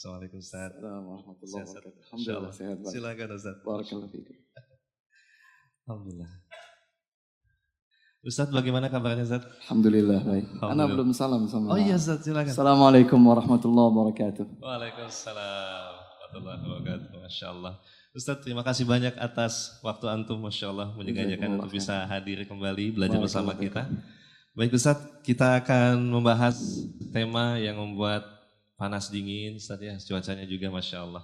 Assalamualaikum Ustaz. Assalamualaikum warahmatullahi wabarakatuh. Alhamdulillah sehat Pak. Silakan Ustaz. Barakallahu fiikum. Alhamdulillah. Ustaz bagaimana kabarnya Ustaz? Alhamdulillah baik. Ana Alhamdulillah. belum salam sama. Oh iya Ustaz silakan. Assalamualaikum warahmatullahi wabarakatuh. Waalaikumsalam warahmatullahi wabarakatuh. Masya Allah. Ustaz terima kasih banyak atas waktu antum. Masya Allah menyengajakan untuk bisa hadir kembali belajar bersama kita. Baik Ustaz, kita akan membahas tema yang membuat panas dingin Ustaz ya, cuacanya juga Masya Allah.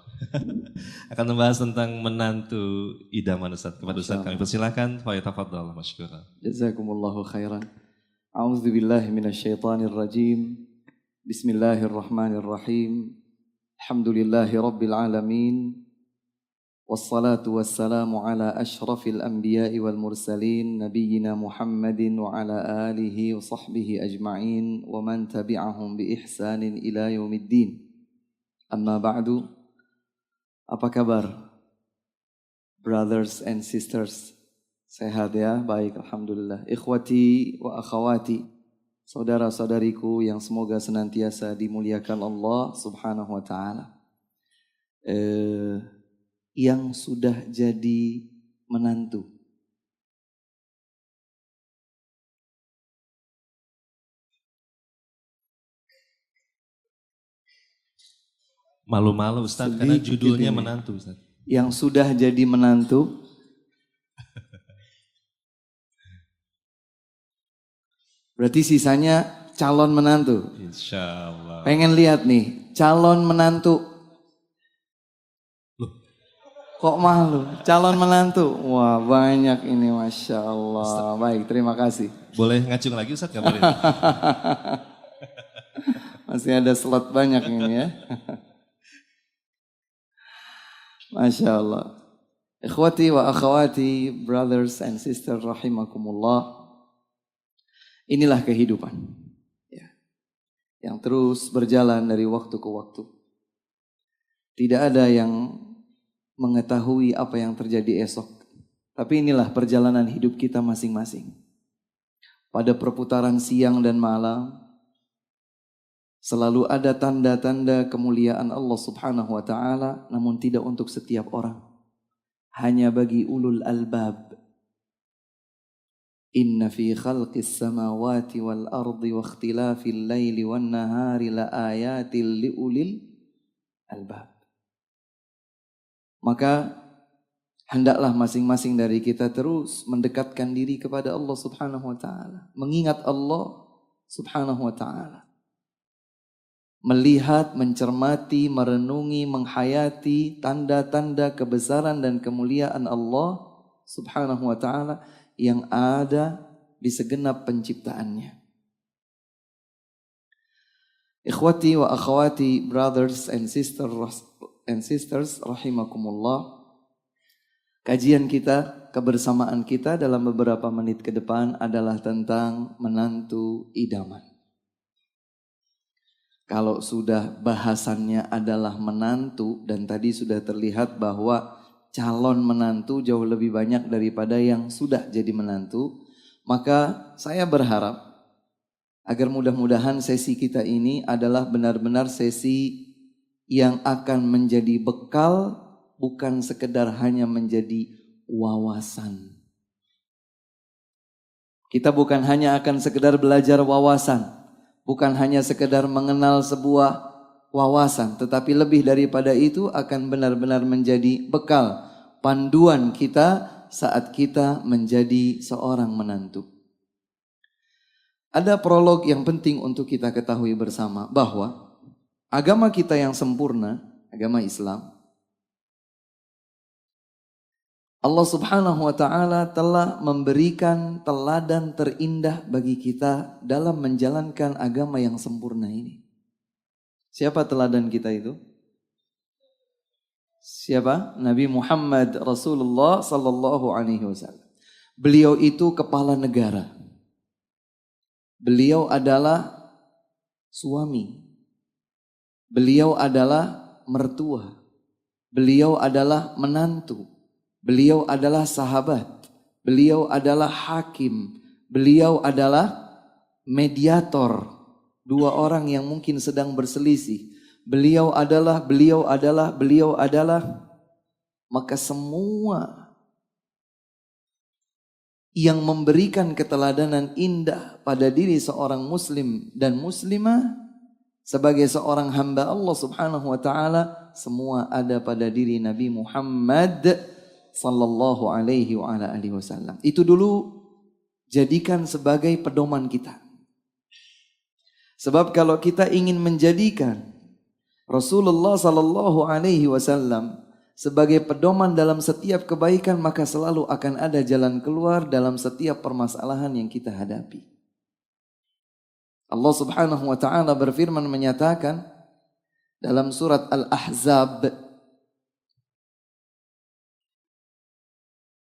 Akan membahas tentang menantu idaman Ustaz. Kepada Ustaz kami persilakan, fayatafadhal masykuran. Jazakumullahu khairan. A'udzubillahi minasyaitonir rajim. Bismillahirrahmanirrahim. Alhamdulillahi rabbil alamin. Wassalatu wassalamu ala ashrafil anbiya'i wal mursalin nabiyyina Muhammadin wa ala alihi wa sahbihi ajma'in wa man tabi'ahum bi ihsanin ila yaumiddin. Amma ba'du. Apa kabar? Brothers and sisters. Sehat ya? Baik, alhamdulillah. Ikhwati wa akhawati. Saudara-saudariku yang semoga senantiasa dimuliakan Allah Subhanahu wa taala. Yang sudah jadi menantu. Malu-malu Ustaz karena judulnya menantu Ustaz. Yang sudah jadi menantu. Berarti sisanya calon menantu. Insya Allah. Pengen lihat nih, calon menantu. Kok malu? Calon menantu. Wah banyak ini Masya Allah. Baik, terima kasih. Boleh ngacung lagi Ustaz? Gak boleh. Masih ada slot banyak ini ya. Masya Allah. Ikhwati wa akhawati, brothers and sisters rahimakumullah. Inilah kehidupan. Ya. Yang terus berjalan dari waktu ke waktu. Tidak ada yang mengetahui apa yang terjadi esok. Tapi inilah perjalanan hidup kita masing-masing. Pada perputaran siang dan malam, selalu ada tanda-tanda kemuliaan Allah Subhanahu wa taala, namun tidak untuk setiap orang. Hanya bagi ulul albab. Inna fi khalqis samawati wal ardi wa ikhtilafil laili wan nahari la ayatil liulil albab. Maka hendaklah masing-masing dari kita terus mendekatkan diri kepada Allah Subhanahu wa taala, mengingat Allah Subhanahu wa taala. Melihat, mencermati, merenungi, menghayati tanda-tanda kebesaran dan kemuliaan Allah Subhanahu wa taala yang ada di segenap penciptaannya. Ikhwati wa akhwati, brothers and sisters rahimakumullah. Kajian kita, kebersamaan kita dalam beberapa menit ke depan adalah tentang menantu idaman. Kalau sudah bahasannya adalah menantu dan tadi sudah terlihat bahwa calon menantu jauh lebih banyak daripada yang sudah jadi menantu, maka saya berharap agar mudah-mudahan sesi kita ini adalah benar-benar sesi yang akan menjadi bekal, bukan sekedar hanya menjadi wawasan. Kita bukan hanya akan sekedar belajar wawasan, bukan hanya sekedar mengenal sebuah wawasan, tetapi lebih daripada itu akan benar-benar menjadi bekal, panduan kita saat kita menjadi seorang menantu. Ada prolog yang penting untuk kita ketahui bersama bahwa agama kita yang sempurna, agama Islam, Allah Subhanahu wa taala telah memberikan teladan terindah bagi kita dalam menjalankan agama yang sempurna ini. Siapa teladan kita itu? Siapa? Nabi Muhammad Rasulullah sallallahu alaihi wasallam. Beliau itu kepala negara. Beliau adalah suami. Beliau adalah mertua. Beliau adalah menantu. Beliau adalah sahabat. Beliau adalah hakim. Beliau adalah mediator. Dua orang yang mungkin sedang berselisih. beliau adalah, beliau adalah, beliau adalah, maka semua yang memberikan keteladanan indah pada diri seorang muslim dan muslimah sebagai seorang hamba Allah Subhanahu wa taala, semua ada pada diri Nabi Muhammad sallallahu alaihi wa ala alihi wasallam. Itu dulu jadikan sebagai pedoman kita. Sebab kalau kita ingin menjadikan Rasulullah sallallahu alaihi wasallam sebagai pedoman dalam setiap kebaikan, maka selalu akan ada jalan keluar dalam setiap permasalahan yang kita hadapi. Allah Subhanahu wa taala berfirman menyatakan dalam surat Al-Ahzab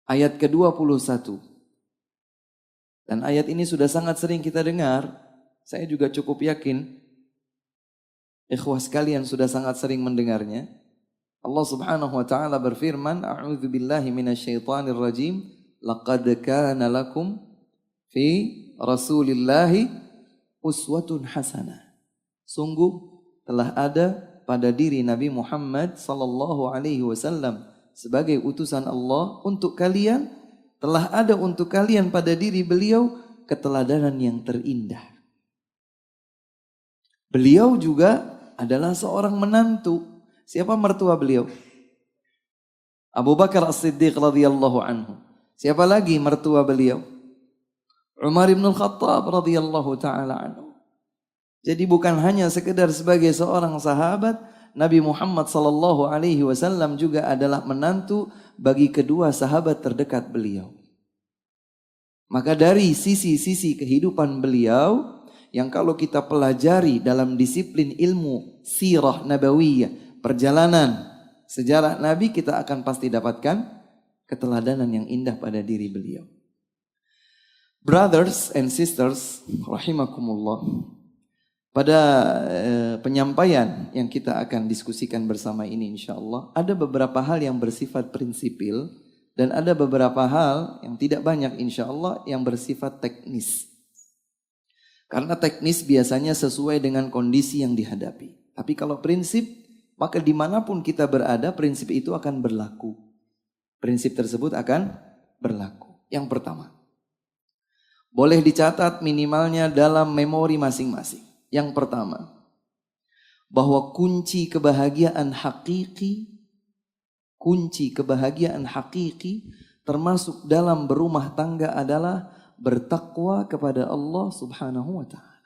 ayat ke-21. Dan ayat ini sudah sangat sering kita dengar. Saya juga cukup yakin ikhwah sekalian sudah sangat sering mendengarnya. Allah Subhanahu wa taala berfirman, "A'udzu billahi minasyaitonir rajim. Laqad kana lakum fi Rasulillahi uswatun hasanah." Sungguh telah ada pada diri Nabi Muhammad sallallahu alaihi wasallam sebagai utusan Allah untuk kalian, telah ada untuk kalian pada diri beliau keteladanan yang terindah. Beliau juga adalah seorang menantu. Siapa mertua beliau? Abu Bakar As-Siddiq radhiyallahu anhu. Siapa lagi mertua beliau? Umar bin Khattab radhiyallahu taala anhu. Jadi bukan hanya sekedar sebagai seorang sahabat, Nabi Muhammad sallallahu alaihi wasallam juga adalah menantu bagi kedua sahabat terdekat beliau. Maka dari sisi-sisi kehidupan beliau yang kalau kita pelajari dalam disiplin ilmu sirah nabawiyah, perjalanan sejarah Nabi, kita akan pasti dapatkan keteladanan yang indah pada diri beliau. Brothers and sisters, rahimakumullah. Pada penyampaian yang kita akan diskusikan bersama ini insyaallah, ada beberapa hal yang bersifat prinsipil dan ada beberapa hal yang tidak banyak insyaallah yang bersifat teknis. Karena teknis biasanya sesuai dengan kondisi yang dihadapi. Tapi kalau prinsip, maka dimanapun kita berada, prinsip itu akan berlaku. Prinsip tersebut akan berlaku. Yang pertama, boleh dicatat minimalnya dalam memori masing-masing. Yang pertama, bahwa kunci kebahagiaan hakiki termasuk dalam berumah tangga adalah bertakwa kepada Allah Subhanahu wa ta'ala.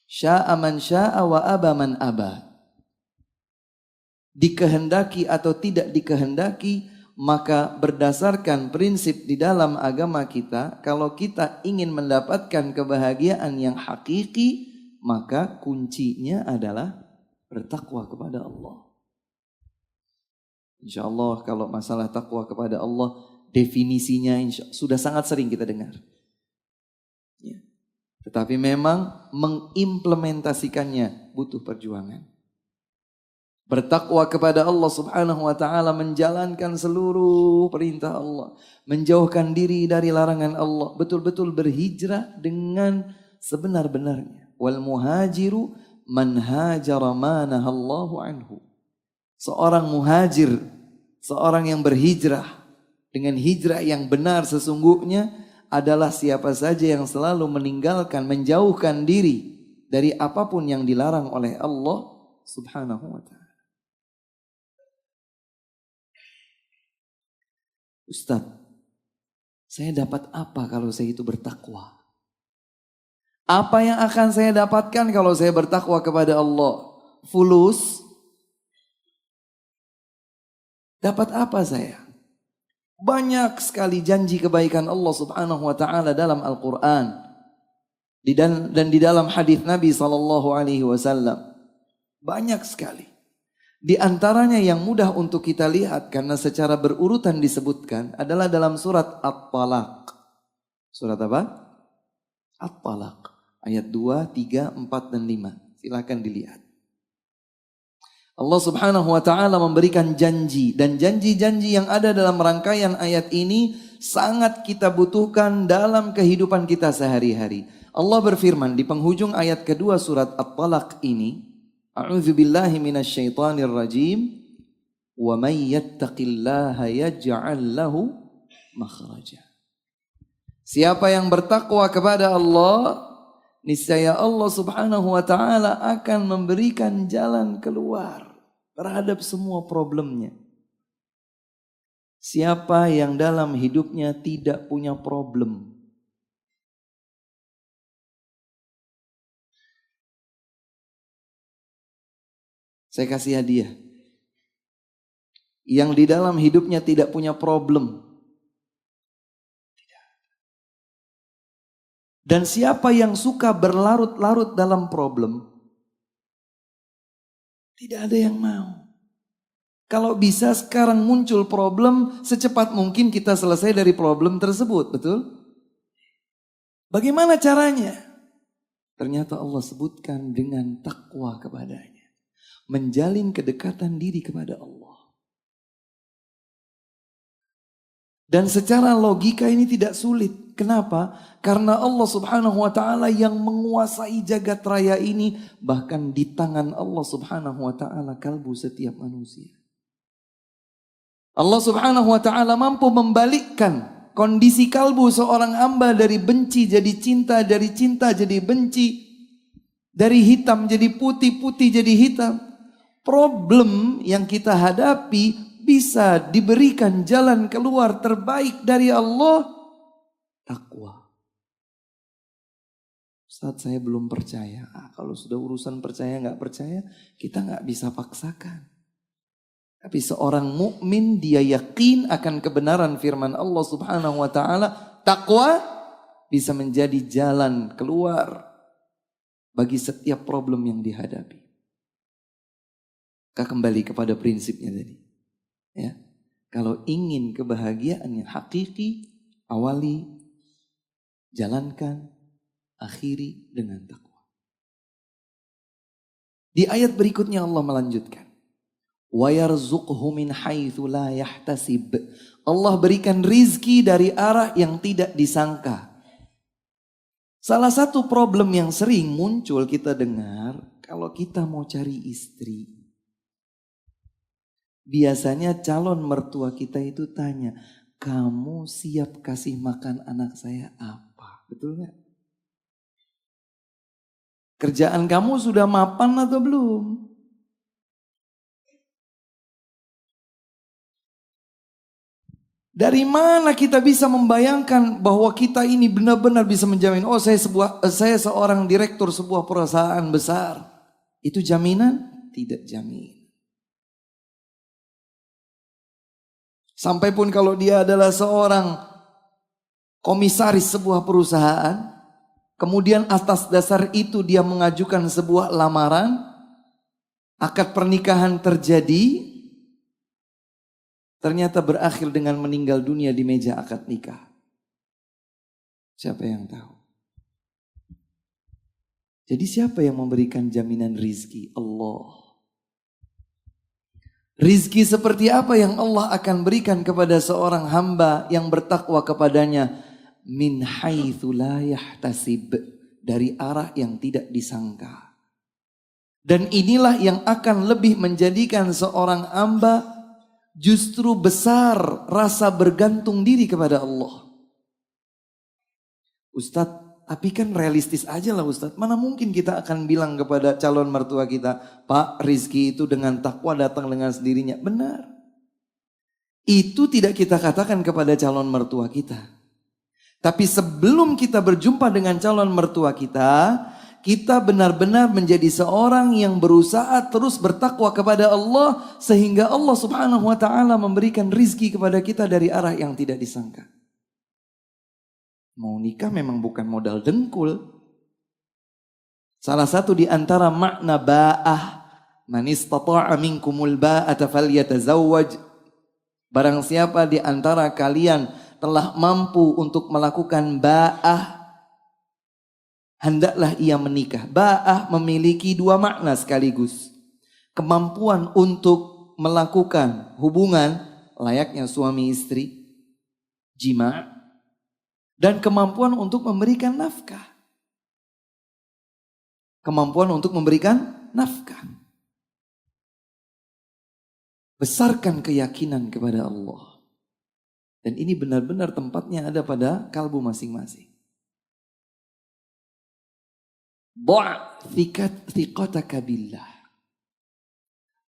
Sya'a man sya'a wa aba man aba. Dikehendaki atau tidak dikehendaki, maka berdasarkan prinsip di dalam agama kita, kalau kita ingin mendapatkan kebahagiaan yang hakiki, maka kuncinya adalah bertakwa kepada Allah. Insya Allah kalau masalah takwa kepada Allah, definisinya sudah sangat sering kita dengar. Ya. Tetapi memang mengimplementasikannya butuh perjuangan. Bertakwa kepada Allah Subhanahu wa ta'ala, menjalankan seluruh perintah Allah, menjauhkan diri dari larangan Allah, betul-betul berhijrah dengan sebenar-benarnya. Wal muhajiru man hajara ma nahallahu anhu. Seorang muhajir, seorang yang berhijrah dengan hijrah yang benar sesungguhnya adalah siapa saja yang selalu meninggalkan, menjauhkan diri dari apapun yang dilarang oleh Allah Subhanahu wa ta'ala. Ustaz, saya dapat apa kalau saya itu bertakwa? Apa yang akan saya dapatkan kalau saya bertakwa kepada Allah? Fulus? Dapat apa saya? Banyak sekali janji kebaikan Allah Subhanahu wa ta'ala dalam Al-Quran. Dan di dalam hadis Nabi SAW. Banyak sekali. Di antaranya yang mudah untuk kita lihat karena secara berurutan disebutkan adalah dalam surat At-Talaq. Surat apa? At-Talaq. Ayat 2, 3, 4, dan 5. Silakan dilihat. Allah Subhanahu wa ta'ala memberikan janji. Dan janji-janji yang ada dalam rangkaian ayat ini sangat kita butuhkan dalam kehidupan kita sehari-hari. Allah berfirman di penghujung ayat kedua surat At-Talaq ini. A'udzubillahi minasyaitonir rajim. Wa may yattaqillaha yaj'al lahu makhraja. Siapa yang bertakwa kepada Allah, niscaya Allah Subhanahu wa taala akan memberikan jalan keluar terhadap semua problemnya. Siapa yang dalam hidupnya tidak punya problem, saya kasih hadiah. Yang di dalam hidupnya tidak punya problem. Dan siapa yang suka berlarut-larut dalam problem, tidak ada yang mau. Kalau bisa sekarang muncul problem, secepat mungkin kita selesai dari problem tersebut, betul? Bagaimana caranya? Ternyata Allah sebutkan dengan takwa kepadanya. Menjalin kedekatan diri kepada Allah. Dan secara logika ini tidak sulit. Kenapa? Karena Allah Subhanahu wa taala yang menguasai jagat raya ini, bahkan di tangan Allah Subhanahu wa taala kalbu setiap manusia. Allah Subhanahu wa taala mampu membalikkan kondisi kalbu seorang hamba dari benci jadi cinta, dari cinta jadi benci, dari hitam jadi putih, putih jadi hitam. Problem yang kita hadapi bisa diberikan jalan keluar terbaik dari Allah, takwa. Ustaz, saya belum percaya. Kalau sudah urusan percaya nggak percaya, kita nggak bisa paksakan. Tapi seorang mukmin dia yakin akan kebenaran firman Allah Subhanahu wa taala, takwa bisa menjadi jalan keluar bagi setiap problem yang dihadapi. Kita kembali kepada prinsipnya tadi. Ya, kalau ingin kebahagiaan yang hakiki, awali, jalankan, akhiri dengan takwa. Di ayat berikutnya Allah melanjutkan, wa yarzuqhu min haitsu la yahtasib. Allah berikan rizki dari arah yang tidak disangka. Salah satu problem yang sering muncul kita dengar, kalau kita mau cari istri, biasanya calon mertua kita itu tanya, kamu siap kasih makan anak saya apa? Betul gak? Kerjaan kamu sudah mapan atau belum? Dari mana kita bisa membayangkan bahwa kita ini benar-benar bisa menjamin, oh saya seorang direktur sebuah perusahaan besar. Itu jaminan? Tidak jamin. Sampai pun kalau dia adalah seorang komisaris sebuah perusahaan, kemudian atas dasar itu dia mengajukan sebuah lamaran, akad pernikahan terjadi, ternyata berakhir dengan meninggal dunia di meja akad nikah. Siapa yang tahu? Jadi siapa yang memberikan jaminan rizki? Allah. Rizki seperti apa yang Allah akan berikan kepada seorang hamba yang bertakwa kepadanya? Min haitsu la yahtasib, dari arah yang tidak disangka. Dan inilah yang akan lebih menjadikan seorang hamba justru besar rasa bergantung diri kepada Allah. Ustadz, tapi kan realistis aja lah Ustadz. Mana mungkin kita akan bilang kepada calon mertua kita, Pak, rizki itu dengan takwa datang dengan sendirinya. Benar. Itu tidak kita katakan kepada calon mertua kita. Tapi sebelum kita berjumpa dengan calon mertua kita benar-benar menjadi seorang yang berusaha terus bertakwa kepada Allah, sehingga Allah Subhanahu wa taala memberikan rizki kepada kita dari arah yang tidak disangka. Mau nikah memang bukan modal dengkul. Salah satu di antara makna ba'ah, man istata'a minkumul ba'ata falyatazawwaj. Barang siapa di antara kalian telah mampu untuk melakukan ba'ah, hendaklah ia menikah. Ba'ah memiliki dua makna sekaligus. Kemampuan untuk melakukan hubungan layaknya suami istri, jima', dan kemampuan untuk memberikan nafkah. Kemampuan untuk memberikan nafkah. Besarkan keyakinan kepada Allah. Dan ini benar-benar tempatnya ada pada kalbu masing-masing. Dha' thiqataka billah.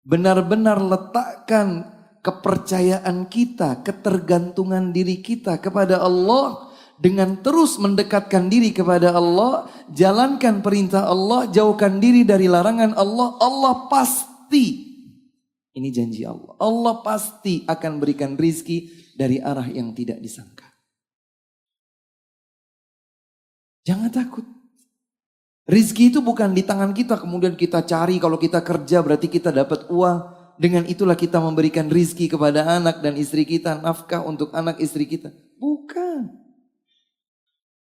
Benar-benar letakkan kepercayaan kita, ketergantungan diri kita kepada Allah dengan terus mendekatkan diri kepada Allah, jalankan perintah Allah, jauhkan diri dari larangan Allah. Allah pasti, ini janji Allah, Allah pasti akan berikan rizki dari arah yang tidak disangka. Jangan takut. Rizki itu bukan di tangan kita, kemudian kita cari, kalau kita kerja berarti kita dapat uang. Dengan itulah kita memberikan rizki kepada anak dan istri kita, nafkah untuk anak istri kita. Bukan.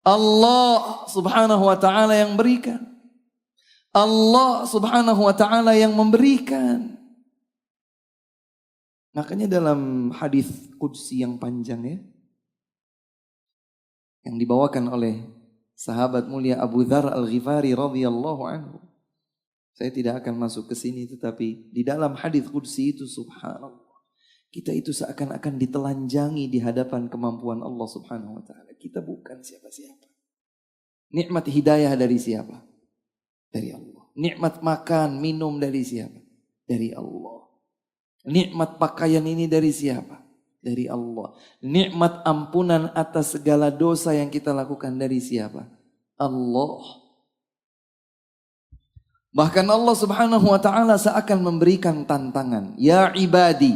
Allah subhanahu wa ta'ala yang berikan. Allah subhanahu wa ta'ala yang memberikan. Makanya dalam hadis qudsi yang panjang ya, yang dibawakan oleh sahabat mulia Abu Dzar Al-Ghifari radhiyallahu anhu. Saya tidak akan masuk ke sini, tetapi di dalam hadis qudsi itu subhanallah, kita itu seakan-akan ditelanjangi di hadapan kemampuan Allah subhanahu wa ta'ala. Kita bukan siapa-siapa. Nikmat hidayah dari siapa? Dari Allah. Nikmat makan, minum dari siapa? Dari Allah. Nikmat pakaian ini dari siapa? Dari Allah. Nikmat ampunan atas segala dosa yang kita lakukan dari siapa? Allah. Bahkan Allah subhanahu wa ta'ala seakan memberikan tantangan. Ya ibadi,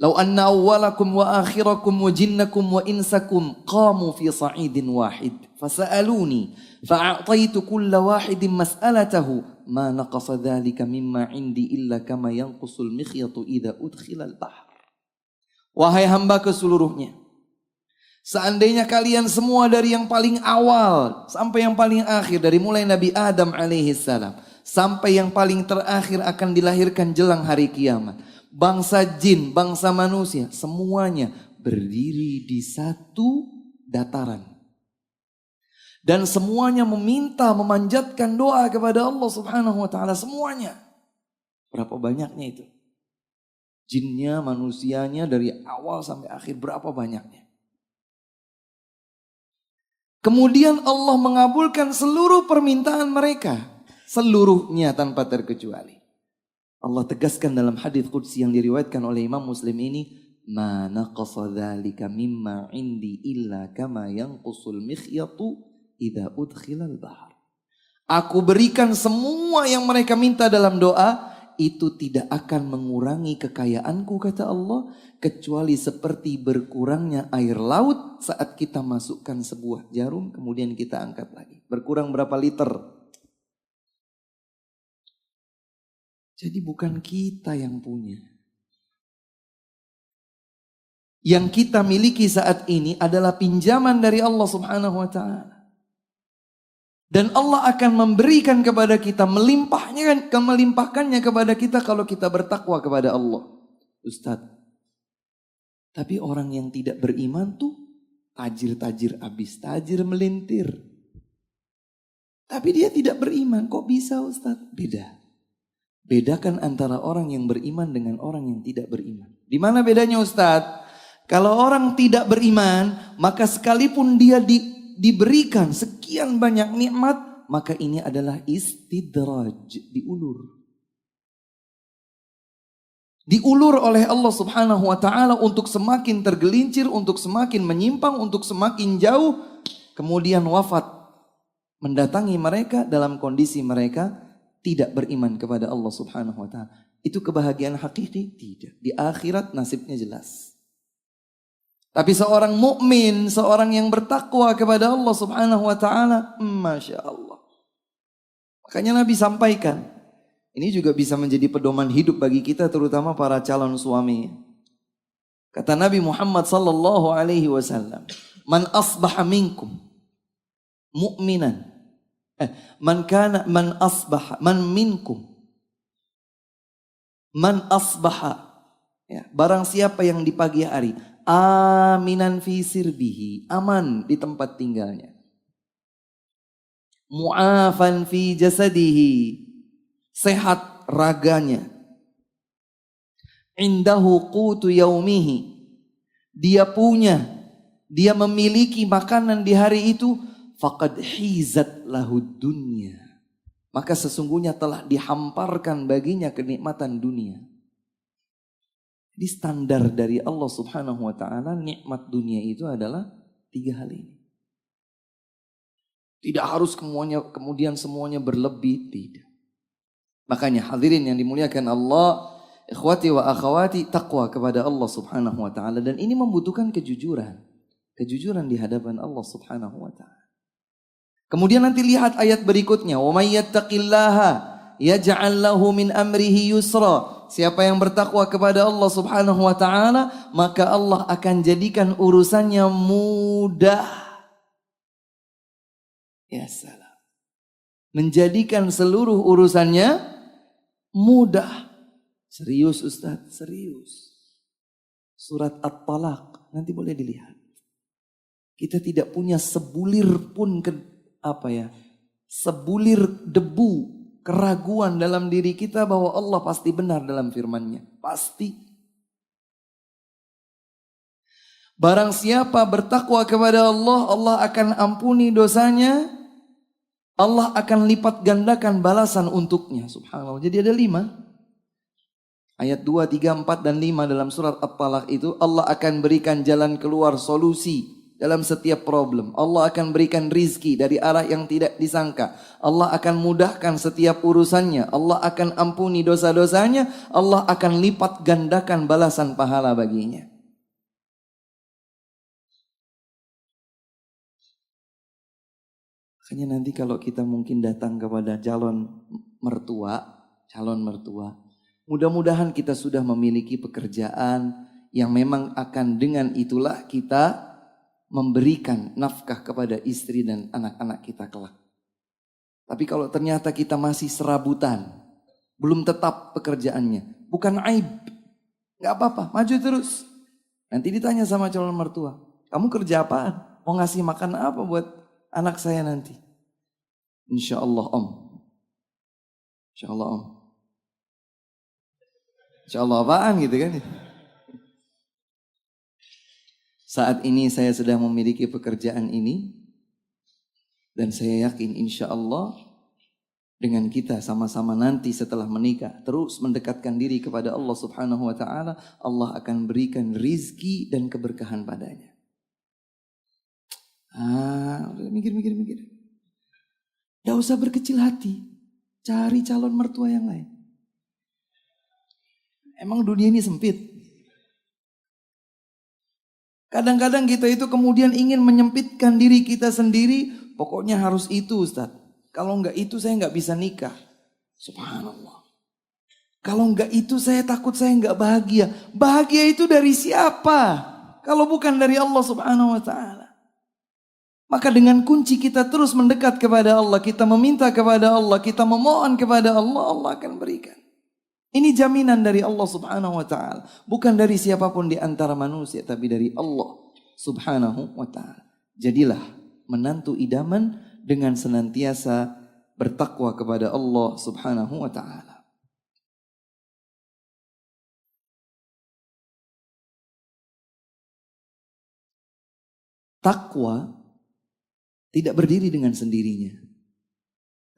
law anna awwalakum wa akhirakum wa jinnakum wa insakum qamu fi sa'idin wahid fasa'aluni fa'a'taitu kulla wahidin mas'alatahu ma naqasa dhalika mimma indi illa kama yanqusul mikhyatu idha udkhilal bahr. Wahai hamba keseluruhnya, seandainya kalian semua dari yang paling awal sampai yang paling akhir, dari mulai Nabi Adam alaihissalam sampai yang paling terakhir akan dilahirkan jelang hari kiamat, bangsa jin, bangsa manusia, semuanya berdiri di satu dataran. Dan semuanya meminta, memanjatkan doa kepada Allah subhanahu wa ta'ala. Semuanya. Berapa banyaknya itu? Jinnya, manusianya dari awal sampai akhir, berapa banyaknya? Kemudian Allah mengabulkan seluruh permintaan mereka. Seluruhnya tanpa terkecuali. Allah tegaskan dalam hadits qudsi yang diriwayatkan oleh Imam Muslim ini, ma naqasa dzalika mimma indi illa kama yanqusul mikhyatu idza udkhilal bahr. Aku berikan semua yang mereka minta dalam doa, itu tidak akan mengurangi kekayaanku kata Allah, kecuali seperti berkurangnya air laut saat kita masukkan sebuah jarum kemudian kita angkat lagi. Berkurang berapa liter? Jadi bukan kita yang punya. Yang kita miliki saat ini adalah pinjaman dari Allah subhanahu wa ta'ala. Dan Allah akan memberikan kepada kita, melimpahkannya kepada kita kalau kita bertakwa kepada Allah. Ustaz, tapi orang yang tidak beriman tuh tajir-tajir habis, tajir melintir. Tapi dia tidak beriman, kok bisa Ustaz? Beda. Bedakan antara orang yang beriman dengan orang yang tidak beriman. Di mana bedanya Ustaz? Kalau orang tidak beriman, maka sekalipun dia diberikan sekian banyak nikmat, maka ini adalah istidraj, diulur. Diulur oleh Allah subhanahu wa ta'ala untuk semakin tergelincir, untuk semakin menyimpang, untuk semakin jauh. Kemudian wafat mendatangi mereka dalam kondisi mereka tidak beriman kepada Allah subhanahu wa ta'ala. Itu kebahagiaan hakiki? Tidak. Di akhirat nasibnya jelas. Tapi seorang mukmin, seorang yang bertakwa kepada Allah subhanahu wa ta'ala, Masya Allah. Makanya Nabi sampaikan, ini juga bisa menjadi pedoman hidup bagi kita, terutama para calon suami. Kata Nabi Muhammad sallallahu alaihi wasallam, man asbaha minkum mu'minan, man asbaha, ya, barang siapa yang di pagi hari aminan fi sirbihi, aman di tempat tinggalnya, mu'afan fi jasadihi, sehat raganya, indahu qutu yaumihi. Dia memiliki makanan di hari itu, faqad hizat lahu dunya. Maka sesungguhnya telah dihamparkan baginya kenikmatan dunia. Jadi standar dari Allah Subhanahu wa taala nikmat dunia itu adalah 3 hal ini. Tidak harus kemudian semuanya berlebih, tidak. Makanya hadirin yang dimuliakan Allah, ikhwati wa akhwati, takwa kepada Allah Subhanahu wa taala, dan ini membutuhkan kejujuran. Kejujuran di hadapan Allah Subhanahu wa taala. Kemudian nanti lihat ayat berikutnya, wa may yattaqillaha yaj'al lahu min amrihi yusra. Siapa yang bertakwa kepada Allah Subhanahu wa taala, maka Allah akan jadikan urusannya mudah. Ya salam. Menjadikan seluruh urusannya mudah. Serius Ustaz, serius. Surat At-Talaq, nanti boleh dilihat. Kita tidak punya sebulir pun sebulir debu keraguan dalam diri kita bahwa Allah pasti benar dalam firman-Nya. Pasti. Barang siapa bertakwa kepada Allah, Allah akan ampuni dosanya. Allah akan lipat gandakan balasan untuknya. Subhanallah. Jadi ada 5. Ayat 2, 3, 4, dan 5 dalam surat At-Talaq itu, Allah akan berikan jalan keluar, solusi dalam setiap problem. Allah akan berikan rizki dari arah yang tidak disangka. Allah akan mudahkan setiap urusannya. Allah akan ampuni dosa-dosanya. Allah akan lipat gandakan balasan pahala baginya. Makanya nanti kalau kita mungkin datang kepada calon mertua, mudah-mudahan kita sudah memiliki pekerjaan yang memang akan dengan itulah kita memberikan nafkah kepada istri dan anak-anak kita kelak. Tapi kalau ternyata kita masih serabutan, belum tetap pekerjaannya, bukan aib, gak apa-apa, maju terus. Nanti ditanya sama calon mertua, kamu kerja apaan? Mau ngasih makan apa buat anak saya nanti? Insya Allah om. Insya Allah om. Insya Allah apaan gitu kan? Saat ini saya sedang memiliki pekerjaan ini. Dan saya yakin insya Allah dengan kita sama-sama nanti setelah menikah terus mendekatkan diri kepada Allah Subhanahu wa taala, Allah akan berikan rizki dan keberkahan padanya. Mikir. Gak usah berkecil hati. Cari calon mertua yang lain. Emang dunia ini sempit. Kadang-kadang kita itu kemudian ingin menyempitkan diri kita sendiri. Pokoknya harus itu Ustaz. Kalau enggak itu saya enggak bisa nikah. Subhanallah. Kalau enggak itu saya takut saya enggak bahagia. Bahagia itu dari siapa? Kalau bukan dari Allah Subhanahu wa ta'ala. Maka dengan kunci kita terus mendekat kepada Allah, kita meminta kepada Allah, kita memohon kepada Allah, Allah akan berikan. Ini jaminan dari Allah Subhanahu wa ta'ala. Bukan dari siapapun di antara manusia, tapi dari Allah Subhanahu wa ta'ala. Jadilah menantu idaman dengan senantiasa bertakwa kepada Allah Subhanahu wa ta'ala. Takwa tidak berdiri dengan sendirinya,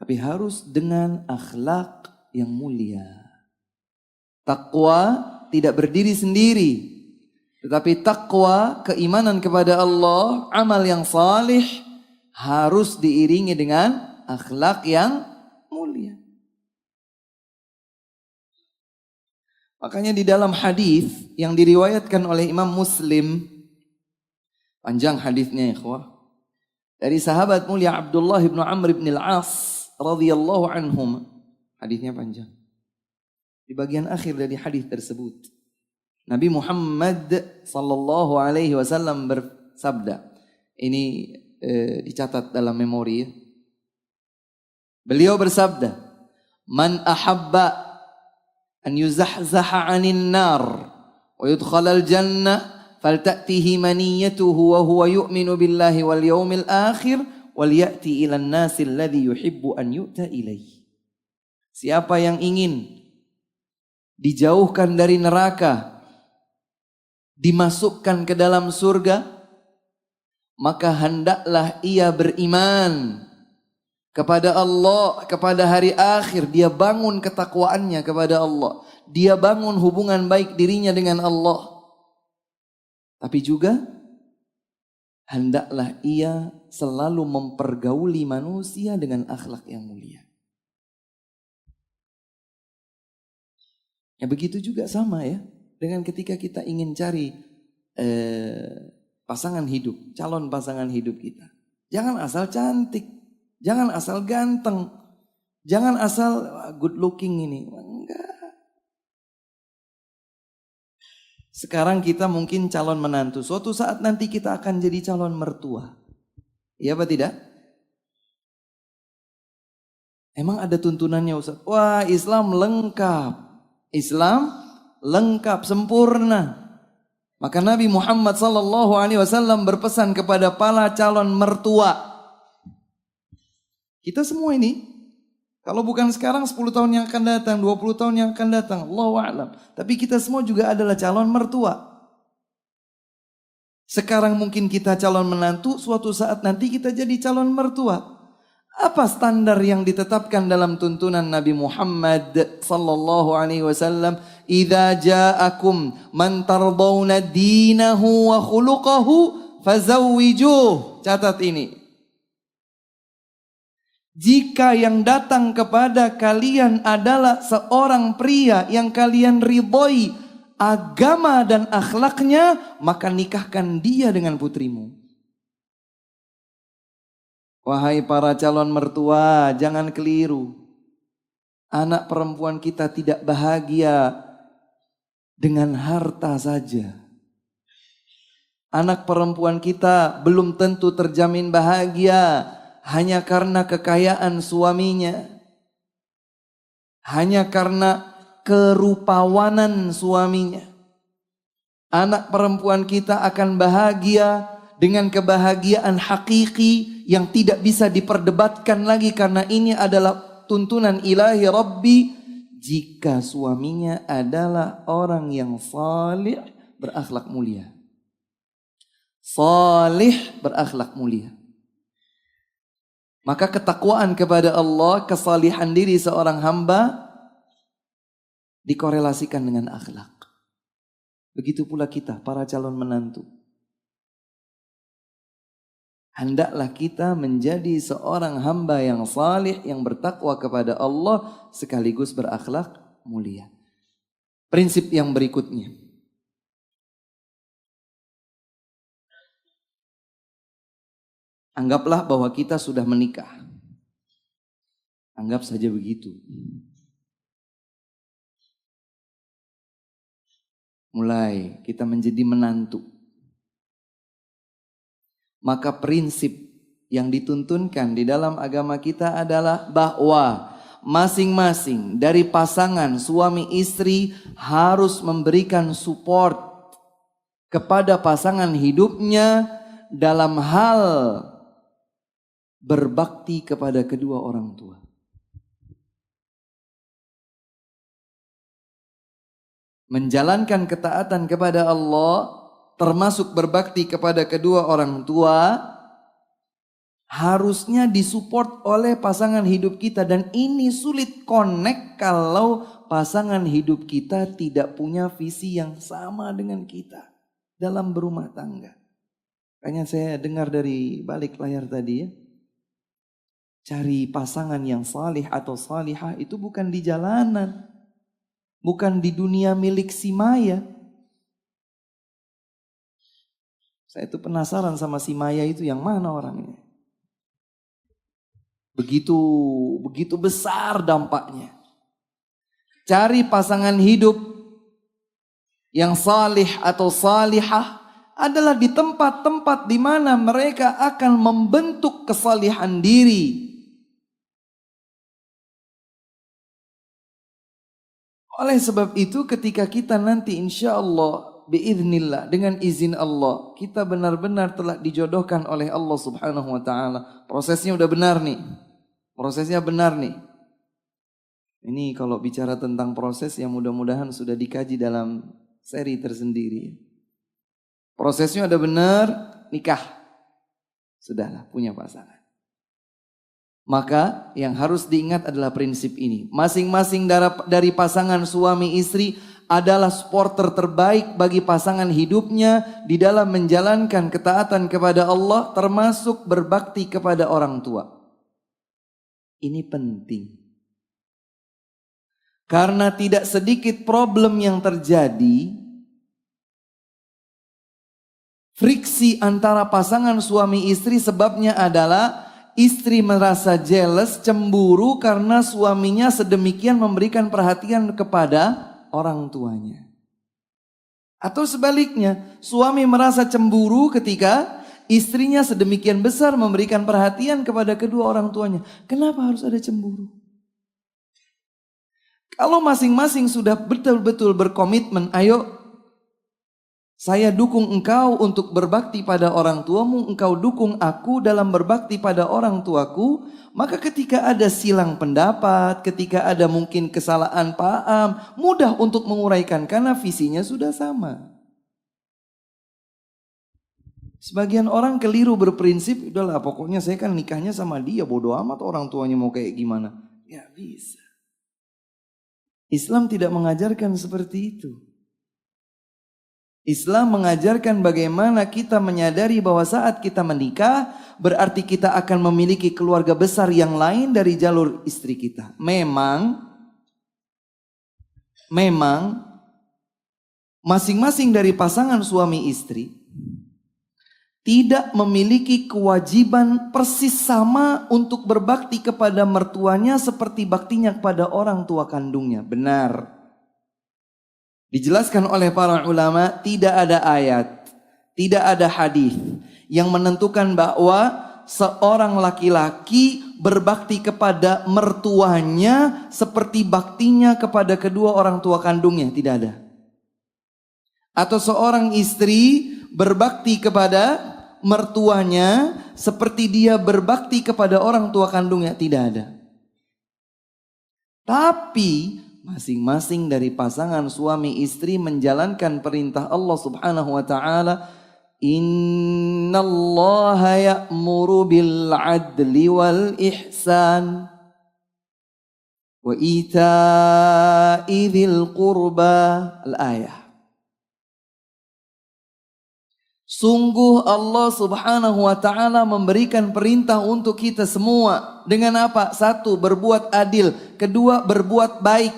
tapi harus dengan akhlak yang mulia. Takwa tidak berdiri sendiri, tetapi takwa, keimanan kepada Allah, amal yang salih harus diiringi dengan akhlak yang mulia. Makanya di dalam hadis yang diriwayatkan oleh Imam Muslim, panjang hadisnya ya ikhwah, dari sahabat mulia Abdullah bin Amr bin Al-As radhiyallahu anhum. Hadisnya panjang. Di bagian akhir dari hadis tersebut, Nabi Muhammad sallallahu alaihi wasallam bersabda. Ini dicatat dalam memori ya. Beliau bersabda, "Man ahabba an yuzahzaha 'anil nar wa yudkhalal jannah falta'tihi maniyatuhu wa huwa yu'minu billahi wal yawmil akhir wal ya'ti ilan nasi alladhi yuhibbu an yu'ta ilaihi." Siapa yang ingin dijauhkan dari neraka, dimasukkan ke dalam surga, maka hendaklah ia beriman kepada Allah, kepada hari akhir. Dia bangun ketakwaannya kepada Allah. Dia bangun hubungan baik dirinya dengan Allah. Tapi juga hendaklah ia selalu mempergauli manusia dengan akhlak yang mulia. Ya begitu juga sama ya. Dengan ketika kita ingin cari pasangan hidup, calon pasangan hidup kita. Jangan asal cantik, jangan asal ganteng, jangan asal good looking ini. Enggak. Sekarang kita mungkin calon menantu. Suatu saat nanti kita akan jadi calon mertua. Iya apa tidak? Emang ada tuntunannya Ustaz? Wah, Islam lengkap. Islam lengkap, sempurna. Maka Nabi Muhammad SAW berpesan kepada para calon mertua. Kita semua ini, kalau bukan sekarang 10 tahun yang akan datang, 20 tahun yang akan datang, Allahu a'lam. Tapi kita semua juga adalah calon mertua. Sekarang mungkin kita calon menantu, suatu saat nanti kita jadi calon mertua. Apa standar yang ditetapkan dalam tuntunan Nabi Muhammad sallallahu alaihi wasallam? Idza ja'akum man tardawna dinahu wa khuluquhu fazawwijuh. Catat ini. Jika yang datang kepada kalian adalah seorang pria yang kalian ridhoi agama dan akhlaknya, maka nikahkan dia dengan putrimu. Wahai para calon mertua, jangan keliru. Anak perempuan kita tidak bahagia dengan harta saja. Anak perempuan kita belum tentu terjamin bahagia hanya karena kekayaan suaminya, hanya karena kerupawanan suaminya. Anak perempuan kita akan bahagia dengan kebahagiaan hakiki yang tidak bisa diperdebatkan lagi, karena ini adalah tuntunan ilahi Rabbi, jika suaminya adalah orang yang salih berakhlak mulia. Salih berakhlak mulia. Maka ketakwaan kepada Allah, kesalihan diri seorang hamba dikorelasikan dengan akhlak. Begitu pula kita, para calon menantu. Hendaklah kita menjadi seorang hamba yang salih, yang bertakwa kepada Allah, sekaligus berakhlak mulia. Prinsip yang berikutnya. Anggaplah bahwa kita sudah menikah. Anggap saja begitu. Mulai kita menjadi menantu. Maka prinsip yang dituntunkan di dalam agama kita adalah bahwa masing-masing dari pasangan suami istri harus memberikan support kepada pasangan hidupnya dalam hal berbakti kepada kedua orang tua. Menjalankan ketaatan kepada Allah, termasuk berbakti kepada kedua orang tua, harusnya disupport oleh pasangan hidup kita. Dan ini sulit connect kalau pasangan hidup kita tidak punya visi yang sama dengan kita dalam berumah tangga. Makanya saya dengar dari balik layar tadi ya, cari pasangan yang salih atau salihah itu bukan di jalanan, bukan di dunia milik si maya. Saya itu penasaran sama si maya itu yang mana orangnya. Begitu besar dampaknya. Cari pasangan hidup yang salih atau salihah adalah di tempat-tempat di mana mereka akan membentuk kesalihan diri. Oleh sebab itu ketika kita nanti insya Allah biiznillah, dengan izin Allah, kita benar-benar telah dijodohkan oleh Allah Subhanahu wa taala. Prosesnya udah benar nih. Prosesnya benar nih. Ini kalau bicara tentang proses yang mudah-mudahan sudah dikaji dalam seri tersendiri. Prosesnya ada benar, nikah. Sudahlah, punya pasangan. Maka yang harus diingat adalah prinsip ini. Masing-masing dari pasangan suami istri adalah supporter terbaik bagi pasangan hidupnya di dalam menjalankan ketaatan kepada Allah, termasuk berbakti kepada orang tua. Ini penting. Karena tidak sedikit problem yang terjadi, friksi antara pasangan suami istri sebabnya adalah istri merasa jealous, cemburu karena suaminya sedemikian memberikan perhatian kepada orang tuanya. Atau sebaliknya, suami merasa cemburu ketika istrinya sedemikian besar memberikan perhatian kepada kedua orang tuanya. Kenapa harus ada cemburu? Kalau masing-masing sudah betul-betul berkomitmen, ayo saya dukung engkau untuk berbakti pada orang tuamu, engkau dukung aku dalam berbakti pada orang tuaku. Maka ketika ada silang pendapat, ketika ada mungkin kesalahan paham, mudah untuk menguraikan karena visinya sudah sama. Sebagian orang keliru berprinsip, udahlah pokoknya saya kan nikahnya sama dia, bodoh amat orang tuanya mau kayak gimana. Ya bisa. Islam tidak mengajarkan seperti itu. Islam mengajarkan bagaimana kita menyadari bahwa saat kita menikah, berarti kita akan memiliki keluarga besar yang lain dari jalur istri kita. Memang masing-masing dari pasangan suami istri tidak memiliki kewajiban persis sama untuk berbakti kepada mertuanya seperti baktinya kepada orang tua kandungnya. Benar. Dijelaskan oleh para ulama, tidak ada ayat, tidak ada hadis yang menentukan bahwa seorang laki-laki berbakti kepada mertuanya seperti baktinya kepada kedua orang tua kandungnya, tidak ada. Atau seorang istri berbakti kepada mertuanya seperti dia berbakti kepada orang tua kandungnya, tidak ada. Tapi masing-masing dari pasangan suami istri menjalankan perintah Allah Subhanahu wa taala, innallaha ya'muru bil 'adli wal ihsan wa ita'i dzil qurba. Al-ayah. Sungguh Allah Subhanahu wa taala memberikan perintah untuk kita semua dengan apa? Satu, berbuat adil, kedua, berbuat baik,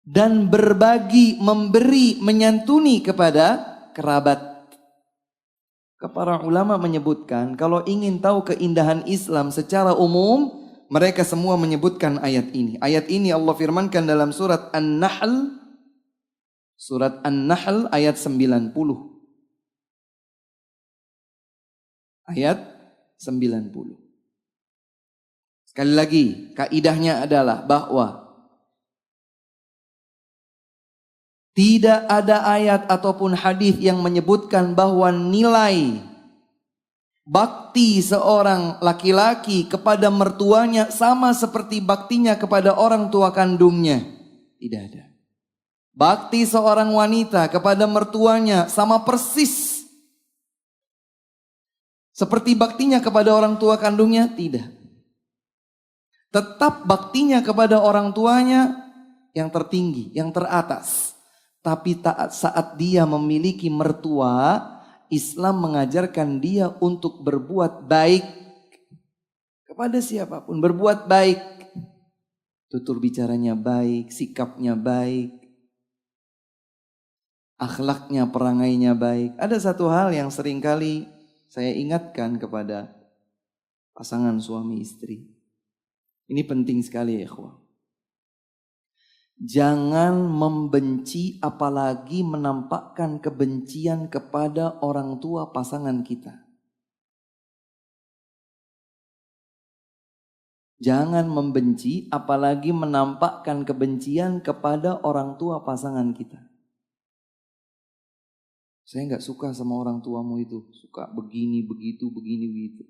dan berbagi, memberi, menyantuni kepada kerabat. Para ulama menyebutkan kalau ingin tahu keindahan Islam secara umum, mereka semua menyebutkan ayat ini. Ayat ini Allah firmankan dalam surat An-Nahl, ayat 90. Ayat 90. Sekali lagi, kaidahnya adalah bahwa tidak ada ayat ataupun hadis yang menyebutkan bahwa nilai bakti seorang laki-laki kepada mertuanya sama seperti baktinya kepada orang tua kandungnya. Tidak ada. Bakti seorang wanita kepada mertuanya sama persis seperti baktinya kepada orang tua kandungnya, tidak. Tetap baktinya kepada orang tuanya yang tertinggi, yang teratas. Tapi saat dia memiliki mertua, Islam mengajarkan dia untuk berbuat baik kepada siapapun. Berbuat baik. Tutur bicaranya baik, sikapnya baik, akhlaknya, perangainya baik. Ada satu hal yang seringkali saya ingatkan kepada pasangan suami istri. Ini penting sekali ya ikhwah. Jangan membenci apalagi menampakkan kebencian kepada orang tua pasangan kita. Jangan membenci apalagi menampakkan kebencian kepada orang tua pasangan kita. Saya nggak suka sama orang tuamu itu, suka begini, begitu, begini, begitu.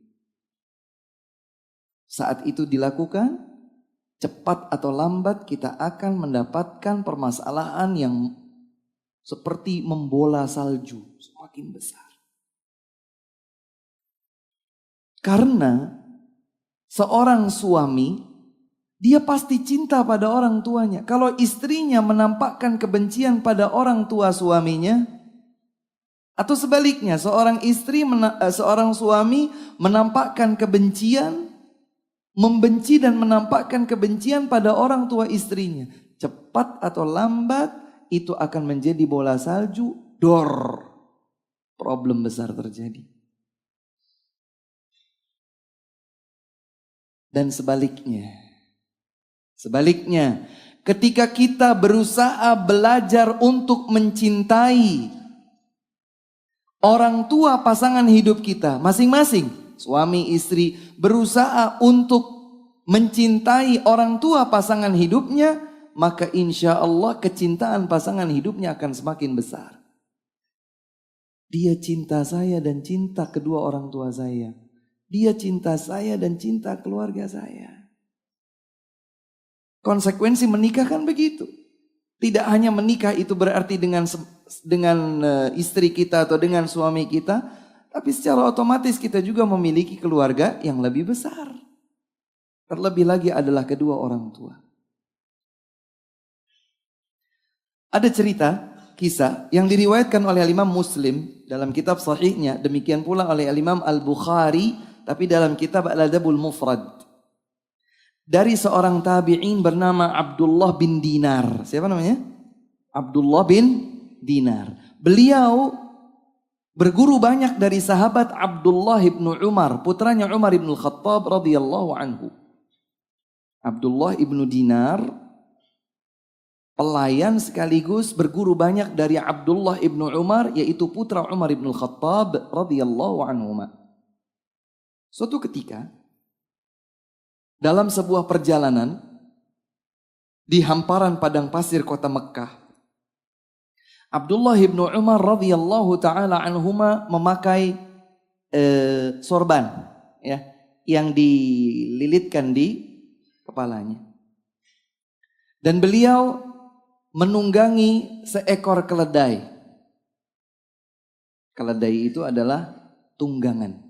Saat itu dilakukan, cepat atau lambat kita akan mendapatkan permasalahan yang seperti membola salju, semakin besar. Karena seorang suami, dia pasti cinta pada orang tuanya. Kalau istrinya menampakkan kebencian pada orang tua suaminya, atau sebaliknya seorang suami menampakkan kebencian, membenci dan menampakkan kebencian pada orang tua istrinya, cepat atau lambat itu akan menjadi bola salju, problem besar terjadi. Dan sebaliknya, ketika kita berusaha belajar untuk mencintai orang tua pasangan hidup kita, masing-masing suami istri berusaha untuk mencintai orang tua pasangan hidupnya, maka insya Allah kecintaan pasangan hidupnya akan semakin besar. Dia cinta saya dan cinta kedua orang tua saya. Dia cinta saya dan cinta keluarga saya. Konsekuensi menikah kan begitu. Tidak hanya menikah itu berarti dengan istri kita atau dengan suami kita, tapi secara otomatis kita juga memiliki keluarga yang lebih besar. Terlebih lagi adalah kedua orang tua. Ada cerita, kisah yang diriwayatkan oleh Imam Muslim dalam kitab sahihnya, demikian pula oleh Imam Al-Bukhari tapi dalam kitab Al-Adabul Mufrad, dari seorang tabi'in bernama Abdullah bin Dinar. Siapa namanya? Abdullah bin Dinar. Beliau berguru banyak dari sahabat Abdullah bin Umar, putranya Umar bin Khattab radhiyallahu anhu. Abdullah bin Dinar pelayan sekaligus berguru banyak dari Abdullah bin Umar, yaitu putra Umar bin Khattab radhiyallahu anhu. Suatu ketika dalam sebuah perjalanan di hamparan padang pasir kota Mekkah, Abdullah bin Umar radhiyallahu taala anhuma memakai sorban, ya, yang dililitkan di kepalanya. Dan beliau menunggangi seekor keledai. Keledai itu adalah tunggangan.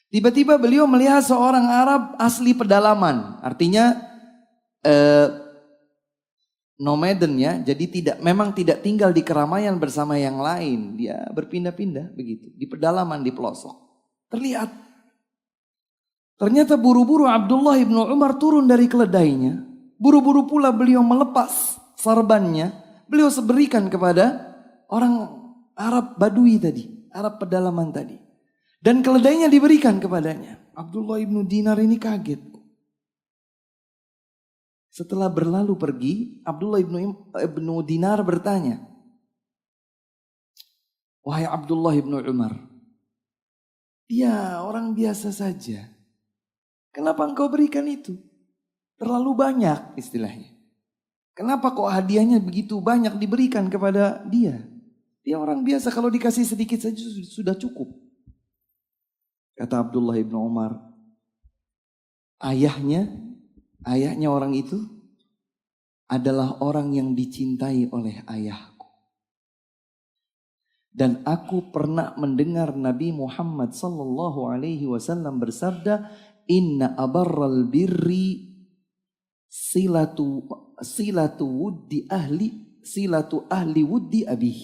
Tiba-tiba beliau melihat seorang Arab asli pedalaman, artinya nomaden, ya, jadi memang tidak tinggal di keramaian bersama yang lain, dia berpindah-pindah begitu di pedalaman, di pelosok. Ternyata buru-buru Abdullah bin Umar turun dari keledainya, buru-buru pula beliau melepas sarbannya, beliau berikan kepada orang Arab Badui tadi, Arab pedalaman tadi. Dan keledainya diberikan kepadanya. Abdullah bin Dinar ini kaget. Setelah berlalu pergi, Abdullah bin Dinar bertanya, "Wahai Abdullah bin Umar, dia orang biasa saja. Kenapa engkau berikan itu? Terlalu banyak istilahnya. Kenapa kok hadiahnya begitu banyak diberikan kepada dia? Dia orang biasa, kalau dikasih sedikit saja sudah cukup." Kata Abdullah bin Umar, ayahnya orang itu adalah orang yang dicintai oleh ayahku. Dan aku pernah mendengar Nabi Muhammad sallallahu alaihi wasallam bersabda, "Inna abarral birri silatu ahli wuddi abih."